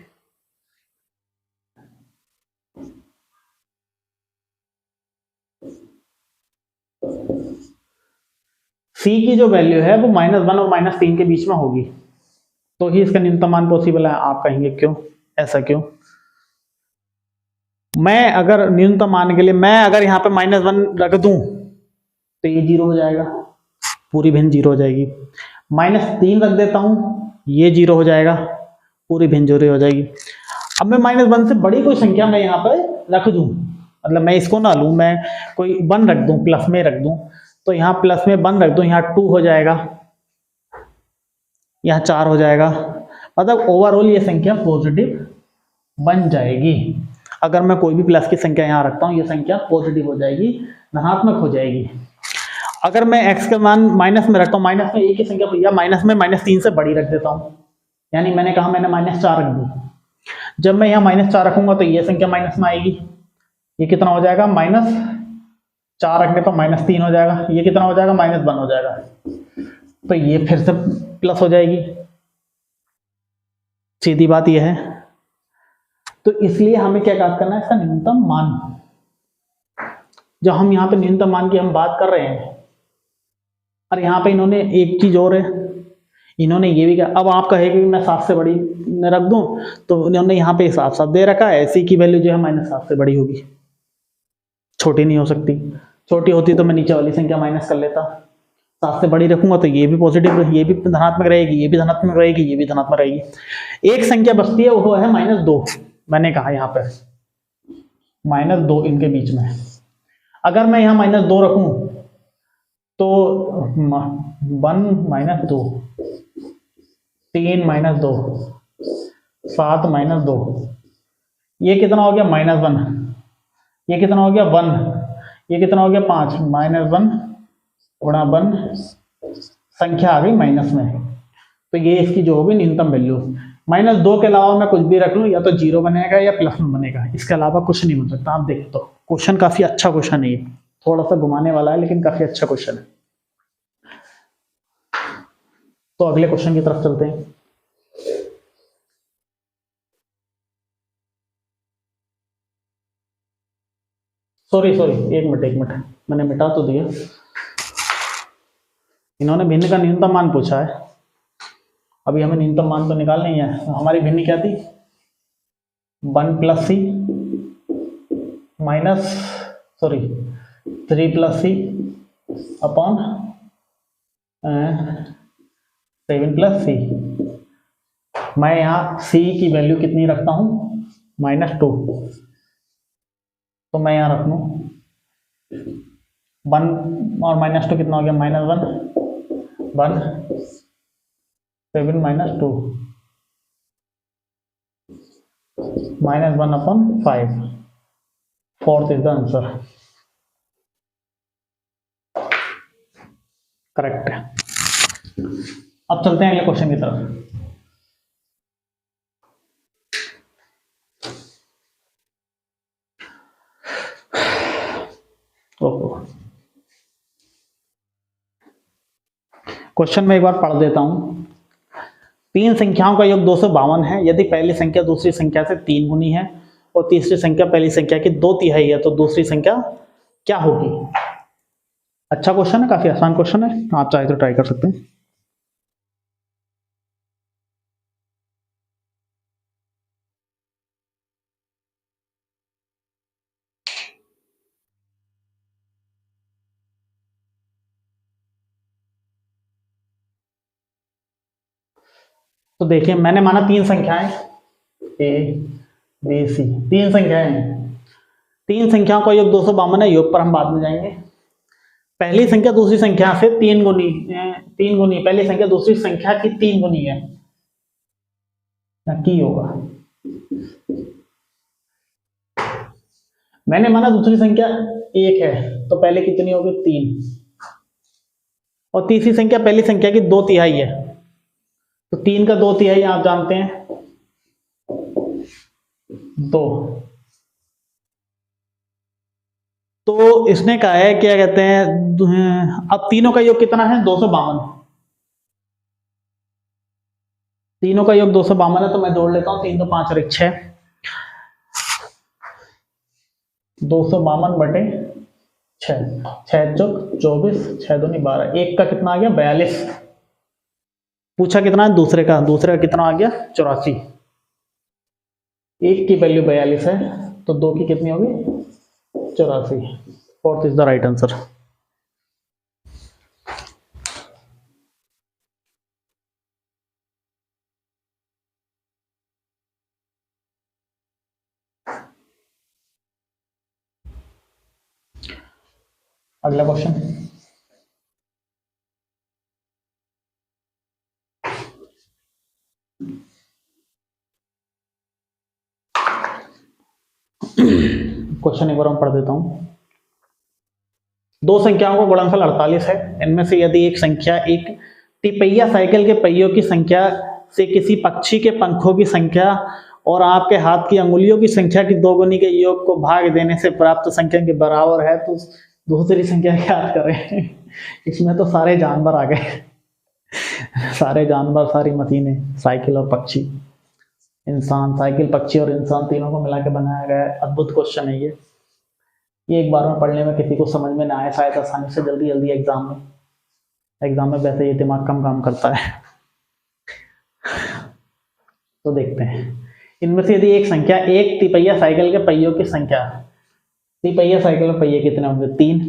c की जो वैल्यू है वो -1 और -3 के बीच में होगी, तो ही इसका न्यूनतम मान पॉसिबल है। आप कहेंगे क्यों, ऐसा क्यों? मैं अगर न्यूनतम मान के लिए मैं अगर यहाँ पे -1 रख दूं तो ये 0 हो जाएगा, पूरी भिन्न 0 हो जाएगी। -3 रख देता हूं, ये 0 हो जाएगा, पूरी भिन्न 0 हो जाएगी। अब मैं -1 से बड़ी कोई संख्या मैं यहाँ पे रख दूं, मतलब मैं इसको ना लूं, मैं कोई 1 रख दूं, प्लस में रख दूं, तो यहाँ प्लस में 1 रख दूं, यहाँ 2 हो जाएगा, यहाँ 4 हो जाएगा, मतलब ओवरऑल ये संख्या पॉजिटिव बन जाएगी। अगर मैं कोई भी प्लस की संख्या यहाँ रखता हूँ, ये संख्या पॉजिटिव हो जाएगी, धनात्मक हो जाएगी। अगर मैं x का मान माइनस में रखता हूँ, माइनस में एक ही संख्या, या माइनस में -3 से बड़ी रख देता हूँ, यानी मैंने कहा मैंने -4 रख दी, जब मैं यहाँ -4 रखूंगा तो ये संख्या माइनस में आएगी, ये कितना हो जाएगा? -4 रखने पर -3 हो जाएगा, ये कितना हो जाएगा? -1 हो जाएगा, तो ये फिर से प्लस हो जाएगी। सीधी बात यह है। तो इसलिए हमें क्या ज्ञात करना है? इसका न्यूनतम मान। जब हम यहाँ पे न्यूनतम मान की हम बात कर रहे हैं, और यहाँ पे इन्होंने एक चीज और है, इन्होंने ये भी कहा, अब आप कहेंगे कि मैं 7 से बड़ी रख दूं, तो इन्होंने यहाँ पे 7 दे रखा है, सी की वैल्यू जो है -7 से बड़ी होगी, छोटी नहीं हो सकती। छोटी होती तो मैं नीचे वाली संख्या माइनस कर लेता, 7 से बड़ी रखूंगा तो ये भी पॉजिटिव, ये भी धनात्मक रहेगी, ये भी धनात्मक रहेगी, ये भी धनात्मक रहेगी। एक संख्या बचती है, वो है -2। मैंने कहा यहाँ पे -2 इनके बीच में, अगर मैं यहाँ -2 रखूं तो 1 - 2, 3 - 2, 7 - 2, ये कितना हो गया? -1, ये कितना हो गया? 1, ये कितना हो गया? 5, -1 गुणा 1, संख्या आ गई माइनस में, तो ये इसकी जो होगी न्यूनतम वैल्यू। -2 के अलावा मैं कुछ भी रख लूं, या तो 0 बनेगा या प्लस में बनेगा, इसके अलावा कुछ नहीं बन सकता। आप देख, तो क्वेश्चन काफी अच्छा क्वेश्चन है, ये थोड़ा सा घुमाने वाला है लेकिन काफी अच्छा क्वेश्चन है। तो अगले क्वेश्चन की तरफ चलते हैं। सॉरी एक मिनट, मैंने मिटा तो दिया। इन्होंने भिन्न का न्यूनतम मान पूछा है, अभी हमें न्यूनतम मान तो निकालना ही है। हमारी भिन्न क्या थी? 1+c -3+c upon 7+c। मैं यहाँ c की वैल्यू कितनी रखता हूँ? -2, तो मैं यहाँ रख लूँ 1 और -2 कितना हो गया? -1, 7 - 2 -1/5, fourth is the answer. Correct है। अब चलते हैं अगले क्वेश्चन की तरफ। क्वेश्चन में एक बार पढ़ देता हूं। तीन संख्याओं का योग 252 है। यदि पहली संख्या दूसरी संख्या से 3 गुनी है और तीसरी संख्या पहली संख्या की 2/3 है, तो दूसरी संख्या क्या होगी? अच्छा क्वेश्चन है, काफी आसान क्वेश्चन है, आप चाहे तो ट्राई कर सकते हैं। तो देखिए, मैंने माना तीन संख्याएं ए बी सी, तीन संख्याएं हैं। तीन संख्याओं का योग 252 है। योग पर हम बाद में जाएंगे। पहली संख्या दूसरी संख्या से 3 गुनी, पहली संख्या दूसरी संख्या की 3 गुनी है, की होगा। मैंने माना दूसरी संख्या 1 है, तो पहले कितनी होगी? 3। और तीसरी संख्या पहली संख्या की 2/3 है, तो 3 का 2/3 आप जानते हैं 2। तो इसने कहा है, क्या कहते हैं, अब तीनों का योग कितना है? 252। तीनों का योग 252 है, तो मैं जोड़ लेता हूं। 3 तो 5 और 1 6, 252 बटे 6, 6 चौक 24, 6 दूनी 12, एक का कितना आ गया? 42। पूछा कितना है? दूसरे का कितना आ गया? 84। एक की वैल्यू 42 है, तो दो की कितनी होगी? 84। Fourth is the right answer. अगला क्वेश्चन। क्वेश्चन एक बार मैं पढ़ देता हूं। दो संख्याओं का गुणनफल 48 है। इनमें से यदि एक संख्या एक तिपहिया साइकिल के पहियों की संख्या से किसी पक्षी के पंखों की संख्या और आपके हाथ की अंगुलियों की संख्या की 2 गुनी के योग को भाग देने से प्राप्त संख्या के बराबर है, तो दूसरी संख्या याद करें। इसमें तो सारे जानवर आ गए, सारे जानवर, सारी मशीनें, साइकिल और पक्षी, इंसान, साइकिल, पक्षी और इंसान तीनों को मिला के बनाया गया है। अद्भुत क्वेश्चन है ये एक बार में पढ़ने में किसी को समझ में ना आए शायद आसानी से जल्दी एग्जाम में वैसे ये दिमाग कम काम करता है। तो देखते हैं, इनमें से यदि एक संख्या एक तिपहिया साइकिल के पहियों की संख्या, तिपहिया साइकिल में पहिए कितने होंगे? 3।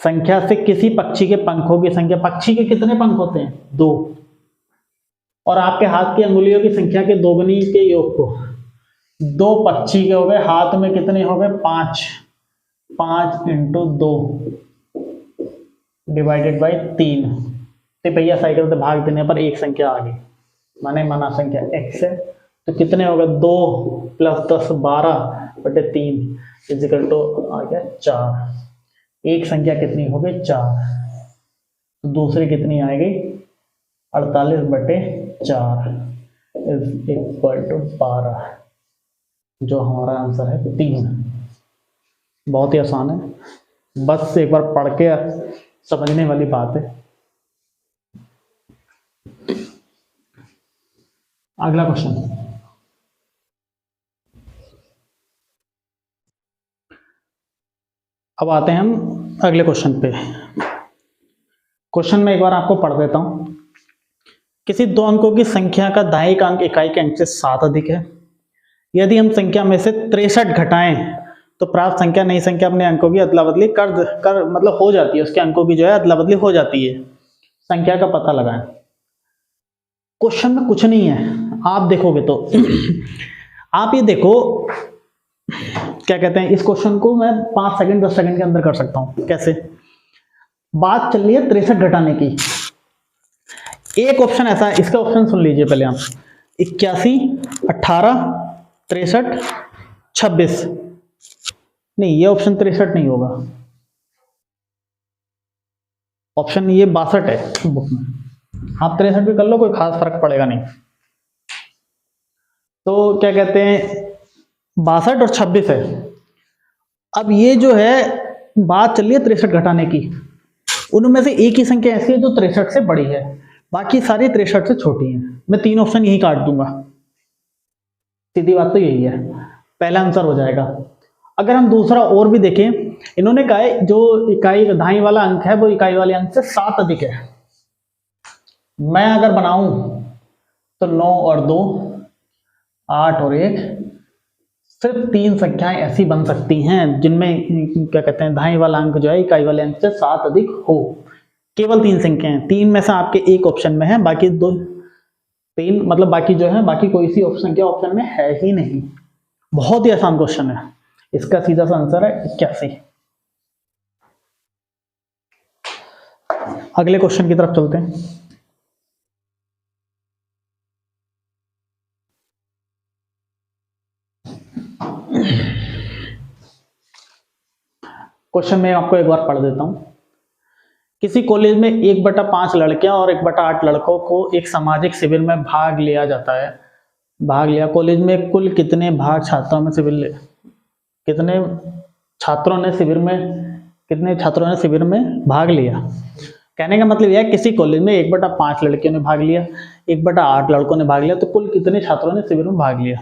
संख्या से किसी पक्षी के पंखों की संख्या, पक्षी के कितने पंख होते हैं? 2। और आपके हाथ की अंगुलियों की संख्या के 2 गुनी के योग को, 2 पक्षी के हो गए, हाथ में कितने हो गए? 5। 5 × 2 डिवाइडेड बाई 3। तिपहिया साइकिल से भाग देने पर एक संख्या आ गई, माने माना संख्या x है, तो कितने हो गए? 2 + 10 12 बटे 3 इजिकल टू आ गया 4। एक संख्या कितनी हो गई? 4। तो दूसरी कितनी आएगी? 48 बटे 4 इज इक्वल टू 12, जो हमारा आंसर है 3। बहुत ही आसान है, बस एक बार पढ़ के समझने वाली बात है। अगला क्वेश्चन। अब आते हैं हम अगले क्वेश्चन पे। क्वेश्चन में एक बार आपको पढ़ देता हूं। किसी दो अंकों की संख्या का दाहिने का अंक इकाई के अंक से 7 अधिक है। यदि हम संख्या में से 63 घटाएं तो प्राप्त संख्या नई संख्या अपने अंकों की अदला बदली कर मतलब हो जाती है, उसके अंकों की जो है अदला बदली हो जाती है। संख्या का पता लगाएं। क्वेश्चन में कुछ नहीं है, आप देखोगे तो आप ये देखो, क्या कहते हैं, इस क्वेश्चन को मैं 5 सेकंड 10 सेकंड के अंदर कर सकता हूं। कैसे? बात चल रही है 63 घटाने की, एक ऑप्शन ऐसा है, इसका ऑप्शन सुन लीजिए पहले आप, 81, 18, 63, 26। नहीं, ये ऑप्शन 63 नहीं होगा, ऑप्शन ये 62 है बुक में। आप 63 भी कर लो, कोई खास फर्क पड़ेगा नहीं। तो क्या कहते हैं, 62 और 26 है। अब ये जो है बात चल रही है 63 घटाने की, उनमें से एक ही संख्या ऐसी है जो 63 से बड़ी है, बाकी सारी 63 से छोटी हैं। मैं 3 ऑप्शन यही काट दूंगा, सीधी बात तो यही है, पहला आंसर हो जाएगा। अगर हम दूसरा और भी देखें, इन्होंने कहा है जो इकाई दहाई वाला अंक है वो इकाई वाले अंक से 7 अधिक है। मैं अगर बनाऊं तो 9 और 2, 8 और 1, सिर्फ 3 संख्याएं ऐसी बन सकती हैं जिनमें क्या कहते हैं दहाई वाला अंक जो है इकाई वाले अंक से 7 अधिक हो। केवल 3 संख्याएं, 3 में से आपके एक ऑप्शन में है, बाकी 2 3 मतलब बाकी जो है, बाकी कोई सी संख्या ऑप्शन में है ही नहीं। बहुत ही आसान क्वेश्चन है, इसका सीधा सा आंसर है 81। अगले क्वेश्चन की तरफ चलते हैं। क्वेश्चन में आपको एक बार पढ़ देता हूं। किसी कॉलेज में 1/5 लड़कियां और 1/8 लड़कों को एक सामाजिक शिविर में भाग लिया जाता है। भाग लिया, कॉलेज में कुल कितने भाग छात्रों में कितने छात्रों ने शिविर में भाग लिया। कहने का मतलब यह है किसी कॉलेज में 1/5 लड़कियों ने भाग लिया, 1/8 लड़कों ने भाग लिया, तो कुल कितने छात्रों ने शिविर में भाग लिया।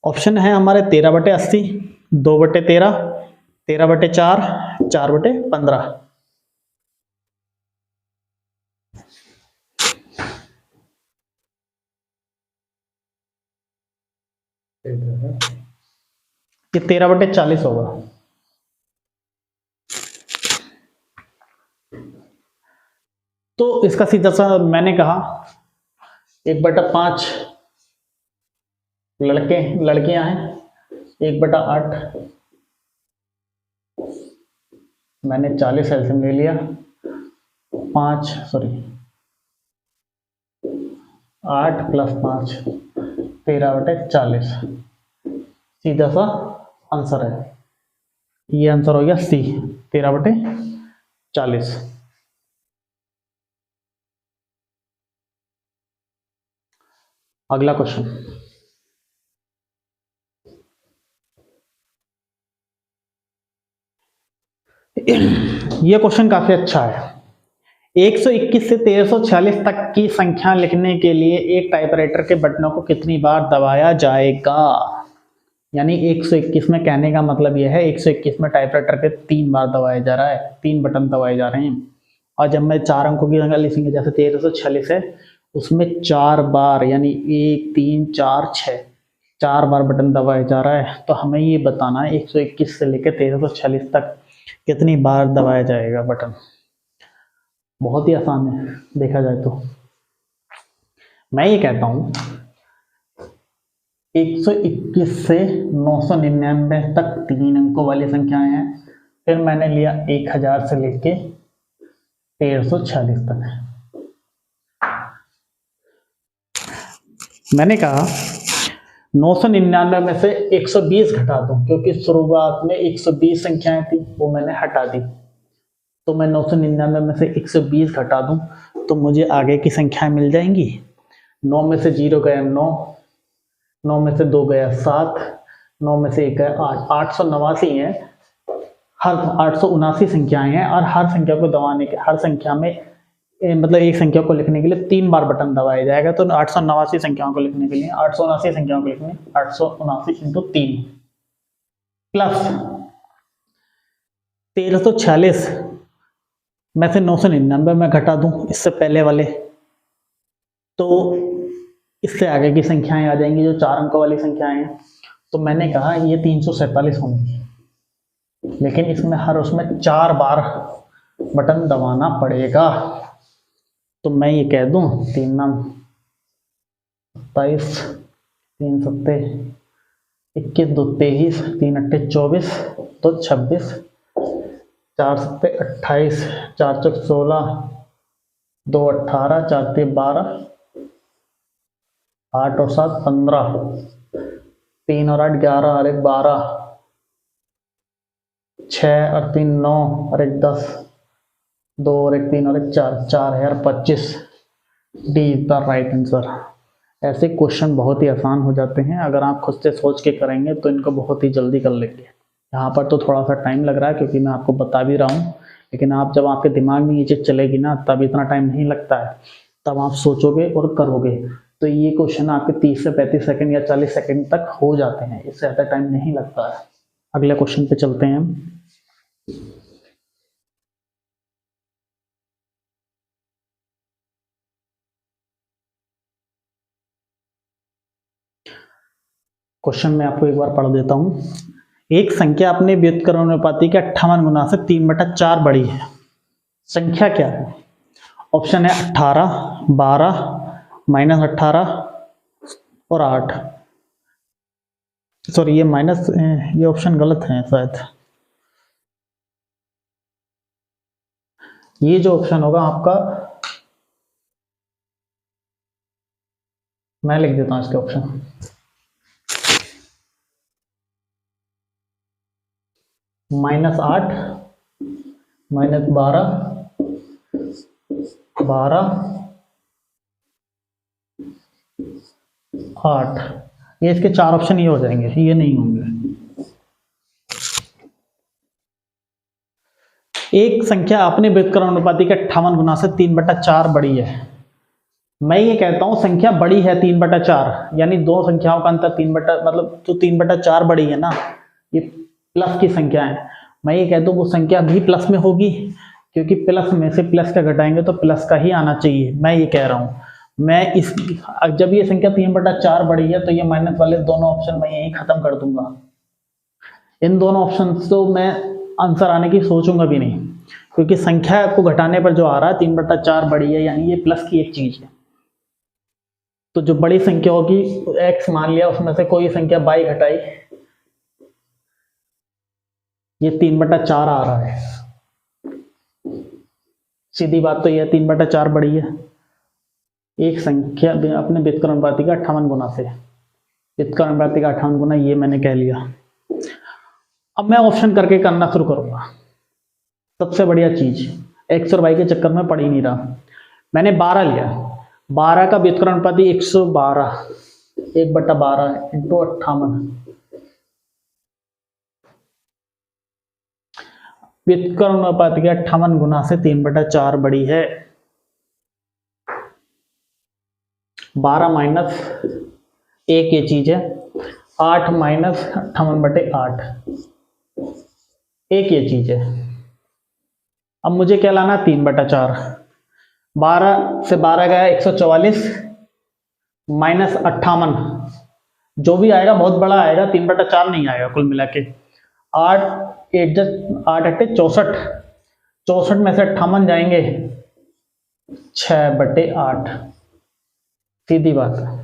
ऑप्शन है हमारे 13/80, 2/13, 13/4, 4/15। ये 13/40 होगा। तो इसका सीधा सा मैंने कहा 1/5 लड़कियां हैं, 1/8 मैंने 40 एलसीएम ले लिया, 8 + 5 13/40, सीधा सा आंसर है। ये आंसर हो गया सी, 13/40। अगला क्वेश्चन, यह क्वेश्चन काफी अच्छा है। 121 से 1346 तक की संख्या लिखने के लिए एक टाइपराइटर के बटनों को कितनी बार दबाया जाएगा। यानी 121 में कहने का मतलब यह है 121 में टाइपराइटर पे 3 बार दबाया जा रहा है, 3 बटन दबाए जा रहे हैं। और जब मैं 4 अंकों की संख्या लिखेंगे, जैसे 1346 है, उसमें 4 बार यानी 1 3 4 6 4 बार बटन दबाया जा रहा है। तो हमें ये बताना है 121 से लेकर 1346 तक कितनी बार दबाया जाएगा बटन। बहुत ही आसान है देखा जाए तो। मैं ये कहता हूं 121 से 999 तक 3 अंकों वाली संख्याएं हैं। फिर मैंने लिया 1000 से लेके 1346 तक। मैंने कहा 999 में से 120 घटा दूं, क्योंकि शुरुआत में 120 संख्याएं थी, वो मैंने हटा दी। तो मैं 999 में से 120 घटा दूं तो मुझे आगे की संख्याएं मिल जाएंगी। 9 में से 0 गया 9, 9 में से 2 गया 7, 9 में से 1 गया 8, 889 है। हर 879 संख्याएं हैं और हर संख्या को दबाने के, हर संख्या में मतलब एक संख्या को लिखने के लिए 3 बार बटन दबाया जाएगा। तो 889 संख्याओं को लिखने के लिए 879 संख्याओं को लिखने 879 × 3 प्लस 1346 में से 999 में घटा दूं इससे पहले वाले, तो इससे आगे की संख्याएं आ जाएंगी जो 4 अंकों वाली संख्याएं हैं। तो मैंने कहा ये 347 होंगी, लेकिन इसमें उसमें 4 बार बटन दबाना पड़ेगा। तो मैं ये कह दूं 3 9 27, 3 7 21, 2 23, 3 8 24, 2 26, 4 7 28, 4 4 16, दो 18, 4 3 12, 8 और 7 15, 3 और 8 11 और 1 12, 6 और 3 9 और 1 10, 2 और 1 3 और 1 4, 4025। D is the right answer. ऐसे क्वेश्चन बहुत ही आसान हो जाते हैं, अगर आप खुद से सोच के करेंगे तो इनको बहुत ही जल्दी कर लेंगे। यहाँ पर तो थोड़ा सा टाइम लग रहा है क्योंकि मैं आपको बता भी रहा हूँ, लेकिन आप जब आपके दिमाग में ये चीज़ चलेगी ना तब इतना टाइम नहीं लगता है, तब आप सोचोगे और करोगे तो ये क्वेश्चन आपके 30 से 35 सेकंड या 40 सेकंड तक हो जाते हैं, इससे ज़्यादा टाइम नहीं लगता है। अगले क्वेश्चन पे चलते हैं हम। क्वेश्चन मैं आपको एक बार पढ़ देता हूँ। एक संख्या अपने व्युत्क्रमानुपाती के 58 गुना से 3/4 बड़ी है, संख्या क्या है? ऑप्शन है 18, 12, -18 और 8। सॉरी ये माइनस, ये ऑप्शन गलत है शायद। ये जो ऑप्शन होगा आपका, मैं लिख देता हूँ इसके ऑप्शन। -8, -12, 12, 8। ये इसके 4 ऑप्शन ये हो जाएंगे, ये नहीं होंगे। एक संख्या अपने व्युत्क्रमानुपाती के 58 गुना से 3/4 बड़ी है। मैं ये कहता हूं संख्या बड़ी है 3/4, यानी दो संख्याओं का अंतर 3 मतलब जो 3/4 बड़ी है ना, ये प्लस की संख्या है। मैं ये कहता हूं वो संख्या भी प्लस में होगी, क्योंकि प्लस में से प्लस का घटाएंगे तो प्लस का ही आना चाहिए। मैं ये कह रहा हूं, मैं इस जब ये संख्या 3/4 बड़ी है तो ये माइनस वाले दोनों ऑप्शन मैं यही खत्म कर दूंगा। इन दोनों ऑप्शन तो मैं आंसर आने की सोचूंगा भी नहीं, क्योंकि संख्या को घटाने पर जो आ रहा है 3/4 बड़ी है, यानी ये प्लस की एक चीज है। तो जो बड़ी संख्या होगी x मान लिया, उसमें से कोई संख्या y घटाई, ये 3/4 आ रहा है। सीधी बात तो यह 3/4 बड़ी है। एक संख्या अपने व्युत्क्रमानुपाती का 58 गुना से, व्युत्क्रमानुपाती का 58 गुना, ये मैंने कह लिया। अब मैं ऑप्शन करके करना शुरू करूंगा। सबसे बढ़िया चीज, x और y के चक्कर में पड़ ही नहीं रहा। मैंने 12 लिया, 12 का व्युत्क्रमानुपाती 112, 1/12 इंटू 58। व्युत्क्रमानुपाती के 58 गुना से 3/4 बड़ी है। 12 माइनस 1 ये चीज है, 8 माइनस 58/8 एक ये चीज है। अब मुझे क्या लाना, 3/4। 12 से 12 गया 144, माइनस 58, जो भी आएगा बहुत बड़ा आएगा, 3/4 नहीं आएगा कुल मिला के। 8 8 64, 64 में से 58 जाएंगे 6/8। सीधी बात है,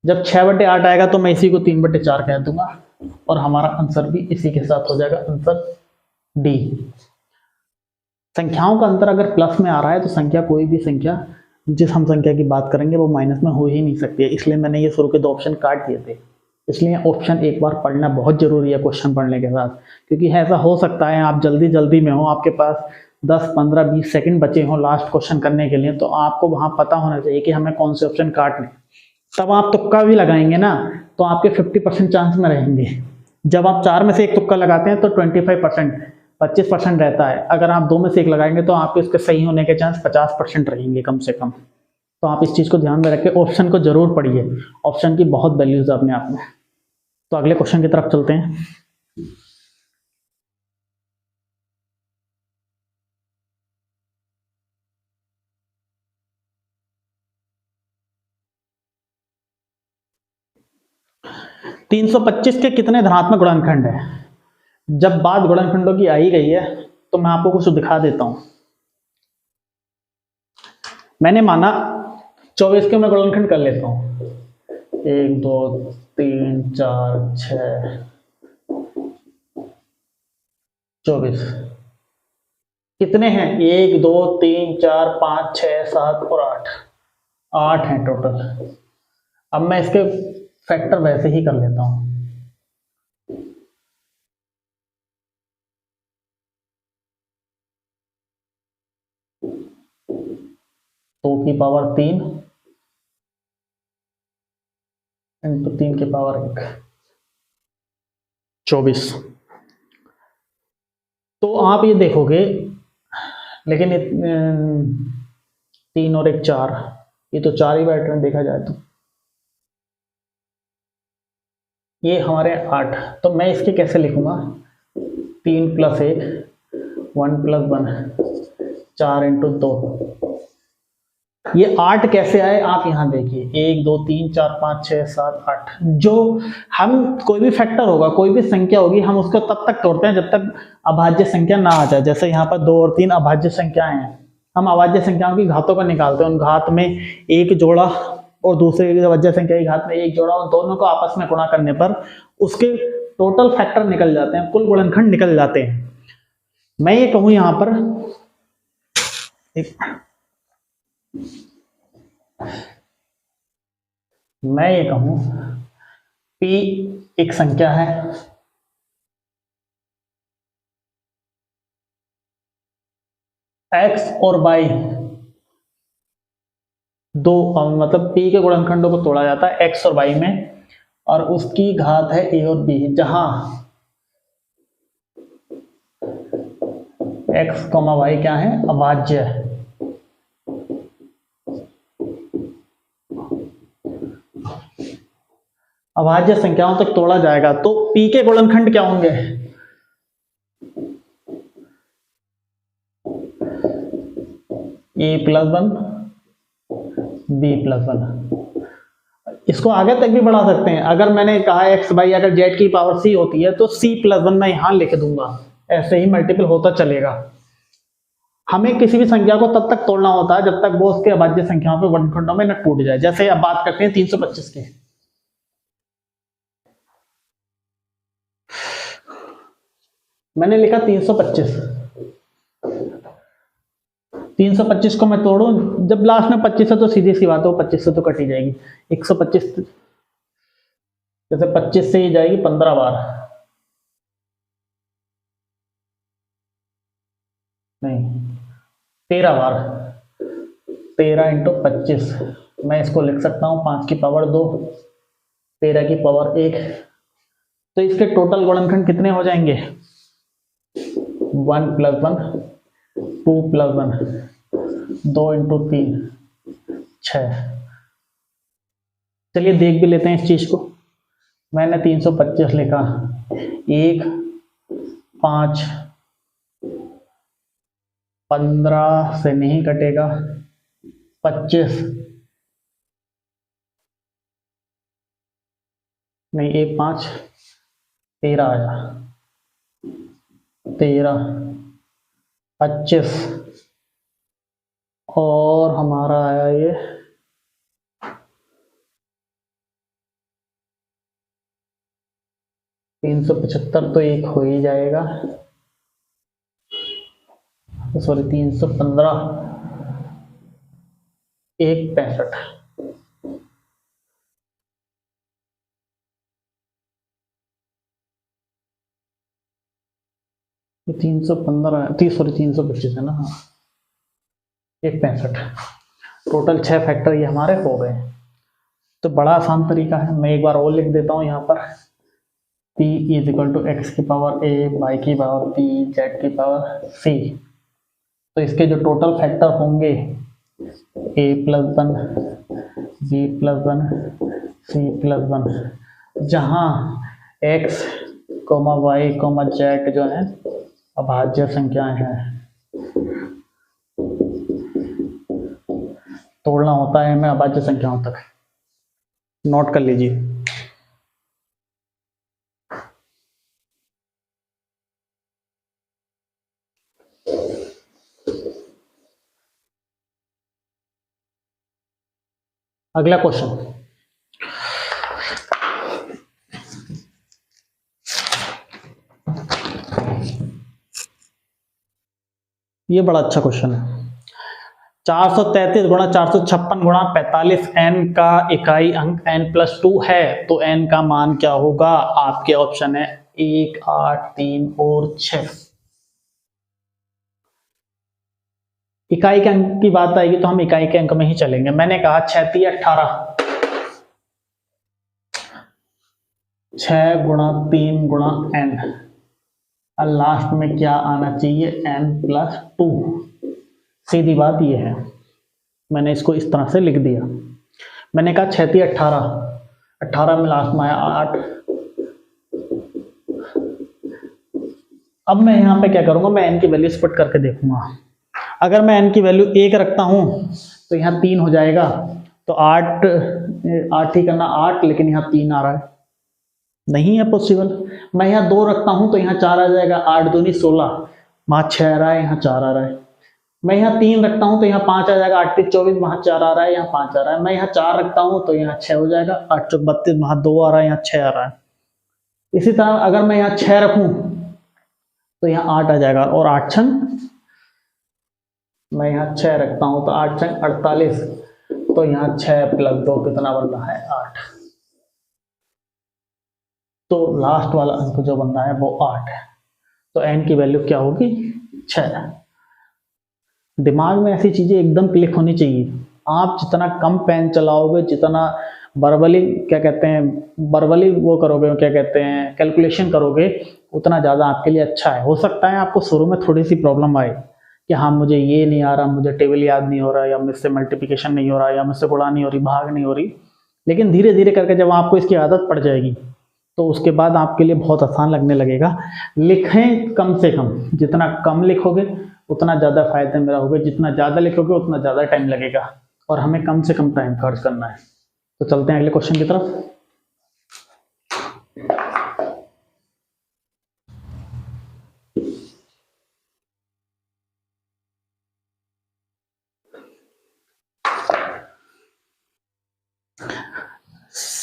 जब 6/8 आएगा तो मैं इसी को 3/4 कह दूंगा और हमारा आंसर भी इसी के साथ हो जाएगा, आंसर डी। संख्याओं का अंतर अगर प्लस में आ रहा है तो संख्या, कोई भी संख्या जिस हम संख्या की बात करेंगे वो माइनस में हो ही नहीं सकती है, इसलिए मैंने ये शुरू के 2 ऑप्शन काट दिए थे। इसलिए ऑप्शन एक बार पढ़ना बहुत जरूरी है क्वेश्चन पढ़ने के साथ, क्योंकि ऐसा हो सकता है आप जल्दी में हो, आपके पास 10 15 20 सेकंड बचे हों लास्ट क्वेश्चन करने के लिए, तो आपको वहां पता होना चाहिए कि हमें कौन से ऑप्शन काटने। तब आप तुक्का भी लगाएंगे ना तो आपके 50% चांस में रहेंगे। जब आप 4 में से एक तुक्का लगाते हैं तो 25% रहता है, अगर आप 2 में से एक लगाएंगे तो आपके उसके सही होने के चांस 50% रहेंगे कम से कम। तो आप इस चीज को ध्यान में रखें, ऑप्शन को जरूर पढ़िए, ऑप्शन की बहुत वैल्यूज अपने आप में। तो अगले क्वेश्चन की तरफ चलते हैं। तीन 325 के कितने धनात्मक गुणनखंड है? जब बात गुणनखंडों की आई गई है तो मैं आपको कुछ दिखा देता हूं। मैंने माना 24 के मैं गुणनखंड कर लेता हूं, 1 2 3 4 6 24। कितने हैं? 1 2 3 4 5 6 7 और 8, 8 हैं टोटल। अब मैं इसके फैक्टर वैसे ही कर लेता हूं। दो की पावर 3 इंटू 3 की पावर 1, 24। तो आप ये देखोगे, लेकिन 3 और 1 4, ये तो 4 ही बैठ रहे हैं देखा जाए तो। ये हमारे 8, तो मैं इसके कैसे लिखूंगा? 3 + 1 1 + 1 4 इंटू 2। ये 8 कैसे आए आप यहां देखिए, 1 2 3 4 5 6 7 8। जो हम कोई भी फैक्टर होगा, कोई भी संख्या होगी, हम उसको तब तक तोड़ते हैं जब तक अभाज्य संख्या ना आ जाए। जैसे यहाँ पर 2 और 3 अभाज्य संख्याएं हैं, हम अभाज्य संख्याओं की घातों को निकालते हैं। उन घात में एक जोड़ा और दूसरे अभाज्य संख्या की घात में एक जोड़ा, उन दोनों को आपस में गुणा करने पर उसके टोटल फैक्टर निकल जाते हैं, कुल गुणनखंड निकल जाते हैं। मैं ये कहूं यहां पर मैं ये कहूं P एक संख्या है, X और Y दो, मतलब P के गुणनखंडों को तोड़ा जाता है X और Y में, और उसकी घात है A और B, जहां X, Y क्या है? अभाज्य है। अभाज्य संख्याओं तक तोड़ा जाएगा तो P के गुणनखंड क्या होंगे? A + 1 B + 1। इसको आगे तक भी बढ़ा सकते हैं। अगर मैंने कहा X Y अगर Z की पावर C होती है तो C + 1 मैं यहां लिख दूंगा, ऐसे ही मल्टीपल होता चलेगा। हमें किसी भी संख्या को तब तक तोड़ना होता है जब तक वो उसके अभाज्य संख्याओं के वर्गखंडों में न टूट जाए। जैसे अब बात करते हैं 325 की। मैंने लिखा 325, 325 को मैं तोड़ू, जब लास्ट में 25 है तो सीधी सी बात है, 25 से तो कट ही जाएगी। 125 जैसे 25 से ही जाएगी 15 बार, नहीं 13 बार, 13 इंटू 25। मैं इसको लिख सकता हूँ 5 की पावर 2 13 की पावर 1। तो इसके टोटल गुणनखंड कितने हो जाएंगे? 1 + 1 2 + 1 2 इंटू 3 6। चलिए देख भी लेते हैं इस चीज को। मैंने 325 लिखा, 1 5 15 से नहीं कटेगा, 25 नहीं, 1 5 13 आया, 13 25 और हमारा आया ये 375, तो एक हो ही जाएगा, सॉरी 315 1 65। 315 सॉरी 325 है ना, हाँ 1 65। टोटल 6 फैक्टर ये हमारे हो गए। तो बड़ा आसान तरीका है, मैं एक बार और लिख देता हूँ यहाँ पर, P = X की पावर A Y की पावर B Z की पावर C। तो इसके जो टोटल फैक्टर होंगे A + 1 B + 1 C + 1, जहाँ X, Y, Z जो है अभाज्य संख्याएं हैं, तोड़ना होता है हमें अभाज्य संख्याओं तक। नोट कर लीजिए। अगला क्वेश्चन, ये बड़ा अच्छा क्वेश्चन है। 433 गुणा 456 गुणा 45 n का इकाई अंक n+2 है, तो n का मान क्या होगा? आपके ऑप्शन है 1, 8, 3 और 6। इकाई के अंक की बात आएगी तो हम इकाई के अंक में ही चलेंगे। मैंने कहा 6 3 18, 6 गुणा 3 गुणा n, और लास्ट में क्या आना चाहिए? n+2। सीधी बात ये है, मैंने इसको इस तरह से लिख दिया। मैंने कहा 6 3 18, 18 में लास्ट में आया 8। अब मैं यहाँ पे क्या करूँगा? मैं n की वैल्यू स्प्लिट करके देखूंगा। अगर मैं n की वैल्यू 1 रखता हूँ तो यहाँ 3 हो जाएगा, तो 8 ही करना 8, लेकिन यहाँ 3 आ रहा है, नहीं है पॉसिबल। मैं यहाँ 2 रखता हूँ तो यहाँ 4 आ जाएगा, 8 दूनी 16, वहाँ 6 आ रहा है, यहाँ 4 आ रहा है। मैं यहाँ 3 रखता हूँ तो यहाँ 5 आ जाएगा, 8 3 24, वहाँ 4 आ रहा है, यहाँ 5 आ रहा है। मैं यहाँ 4 रखता हूँ तो यहाँ 6 हो जाएगा, 8 4 32, वहाँ 2 आ रहा है, यहाँ 6 आ रहा है। इसी तरह अगर मैं यहाँ 6 रखूँ तो यहाँ 8 आ जाएगा, और 8 छंग, मैं यहाँ 6 रखता हूँ तो 8 छंग 48, तो यहाँ 6 + 2 कितना बन रहा है? 8। तो लास्ट वाला अंक जो बन रहा है वो 8 है, तो n की वैल्यू क्या होगी? 6। दिमाग में ऐसी चीजें एकदम क्लिक होनी चाहिए। आप जितना कम पेन चलाओगे, जितना वर्बली क्या कहते हैं, वर्बली वो करोगे, क्या कहते हैं, कैलकुलेशन करोगे, उतना ज़्यादा आपके लिए अच्छा है। हो सकता है आपको शुरू में थोड़ी सी प्रॉब्लम आए कि हाँ मुझे ये नहीं आ रहा, मुझे टेबल याद नहीं हो रहा, या मुझसे मल्टीप्लिकेशन नहीं हो रहा, या मुझसे गुणा नहीं हो रही, भाग नहीं हो रही, लेकिन धीरे धीरे करके जब आपको इसकी आदत पड़ जाएगी तो उसके बाद आपके लिए बहुत आसान लगने लगेगा। लिखें कम से कम, जितना कम लिखोगे उतना ज़्यादा फायदे में रहोगे, जितना ज़्यादा लिखोगे उतना ज़्यादा टाइम लगेगा, और हमें कम से कम टाइम खर्च करना है। तो चलते हैं अगले क्वेश्चन की तरफ।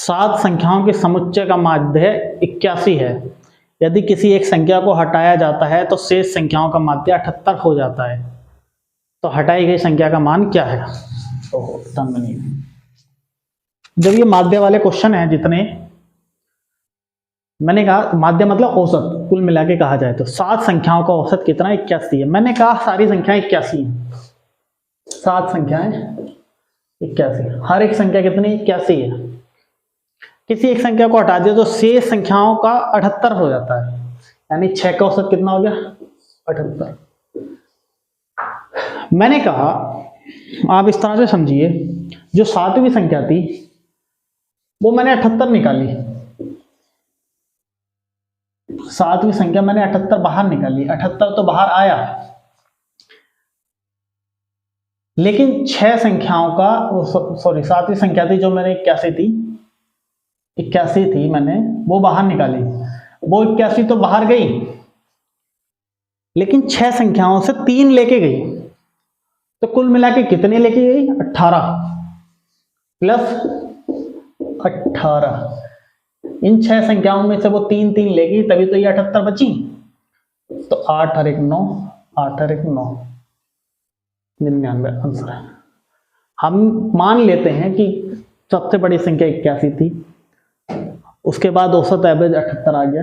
सात संख्याओं के समुच्चय का माध्य 81 है। यदि किसी एक संख्या को हटाया जाता है तो शेष संख्याओं का माध्य 78 हो जाता है, तो हटाई गई संख्या का मान क्या है? जब ये माध्य वाले क्वेश्चन हैं जितने, मैंने कहा माध्य मतलब औसत, कुल मिला के कहा जाए तो 7 संख्याओं का औसत कितना? 81 है। मैंने कहा सारी संख्याएं 81 हैं, 7 संख्याएं 81, हर एक संख्या कितनी? 81 है। किसी एक संख्या को हटा दिया तो शेष संख्याओं का 78 हो जाता है, यानी 6 का औसत कितना हो गया? 78। मैंने कहा आप इस तरह से समझिए, जो 7वीं संख्या थी वो मैंने 78 निकाली, 7वीं संख्या मैंने 78 बाहर निकाली, 78 तो बाहर आया, लेकिन 6 संख्याओं का, सॉरी 7वीं संख्या थी जो मैंने 81 थी मैंने वो बाहर निकाली, वो 81 तो बाहर गई, लेकिन 6 संख्याओं से 3 लेके गई, तो कुल मिला के कितने लेके गई? 18 + 18। इन 6 संख्याओं में से वो 3 3 लेगी, तभी तो ये 78 बची। तो 8 और 1 9, 8 और 1 9, 99 आंसर है। हम मान लेते हैं कि सबसे बड़ी संख्या 81 थी, उसके बाद औसत एवरेज 78 आ गया,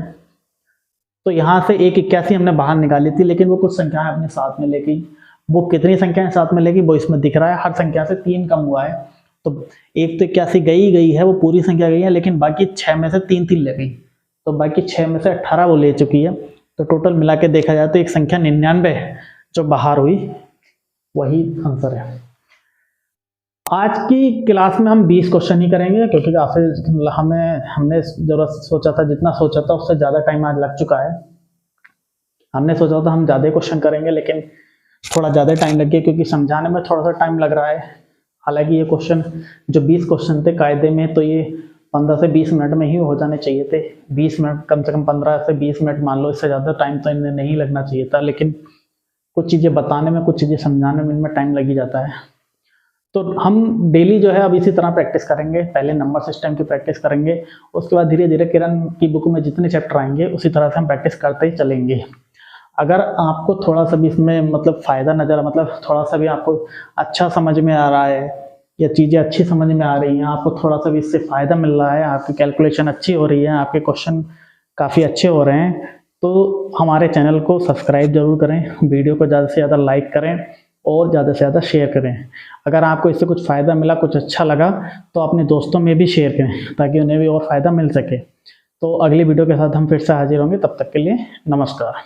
तो यहाँ से एक 81 हमने बाहर निकाली थी, लेकिन वो कुछ संख्याएं अपने साथ में ले गई। वो कितनी संख्याएं साथ में लेगी वो इसमें दिख रहा है, हर संख्या से 3 कम हुआ है, तो एक तो 81 गई है, वो पूरी संख्या गई है, लेकिन बाकी 6 में से 3 3 ले गई, तो बाकी 6 में से 18 वो ले चुकी है। तो टोटल मिला के देखा जाए तो एक संख्या 99 जो बाहर हुई, वही आंसर है। आज की क्लास में हम 20 क्वेश्चन ही करेंगे, क्योंकि काफी हमने जरूरत सोचा था, जितना सोचा था उससे ज़्यादा टाइम आज लग चुका है। हमने सोचा था हम ज़्यादा क्वेश्चन करेंगे, लेकिन थोड़ा ज़्यादा टाइम लग गया, क्योंकि समझाने में थोड़ा सा टाइम लग रहा है। हालांकि ये क्वेश्चन जो 20 क्वेश्चन थे कायदे में, तो ये 15 से 20 मिनट में ही हो जाने चाहिए थे। 20 मिनट, कम से कम 15 से 20 मिनट मान लो, इससे ज़्यादा टाइम तो इनमें नहीं लगना चाहिए था, लेकिन कुछ चीज़ें बताने में, कुछ चीज़ें समझाने में इनमें टाइम लग ही जाता है। तो हम डेली जो है अब इसी तरह प्रैक्टिस करेंगे। पहले नंबर सिस्टम की प्रैक्टिस करेंगे, उसके बाद धीरे धीरे किरण की बुक में जितने चैप्टर आएंगे उसी तरह से हम प्रैक्टिस करते ही चलेंगे। अगर आपको थोड़ा सा भी इसमें मतलब फ़ायदा नज़र मतलब थोड़ा सा भी आपको अच्छा समझ में आ रहा है या चीज़ें अच्छी समझ में आ रही हैं, आपको थोड़ा सा भी इससे फ़ायदा मिल रहा है, आपकी कैलकुलेशन अच्छी हो रही है, आपके क्वेश्चन काफ़ी अच्छे हो रहे हैं, तो हमारे चैनल को सब्सक्राइब ज़रूर करें, वीडियो को ज़्यादा से ज़्यादा लाइक करें और ज़्यादा से ज़्यादा शेयर करें। अगर आपको इससे कुछ फ़ायदा मिला, कुछ अच्छा लगा, तो अपने दोस्तों में भी शेयर करें ताकि उन्हें भी और फ़ायदा मिल सके। तो अगली वीडियो के साथ हम फिर से हाजिर होंगे, तब तक के लिए नमस्कार।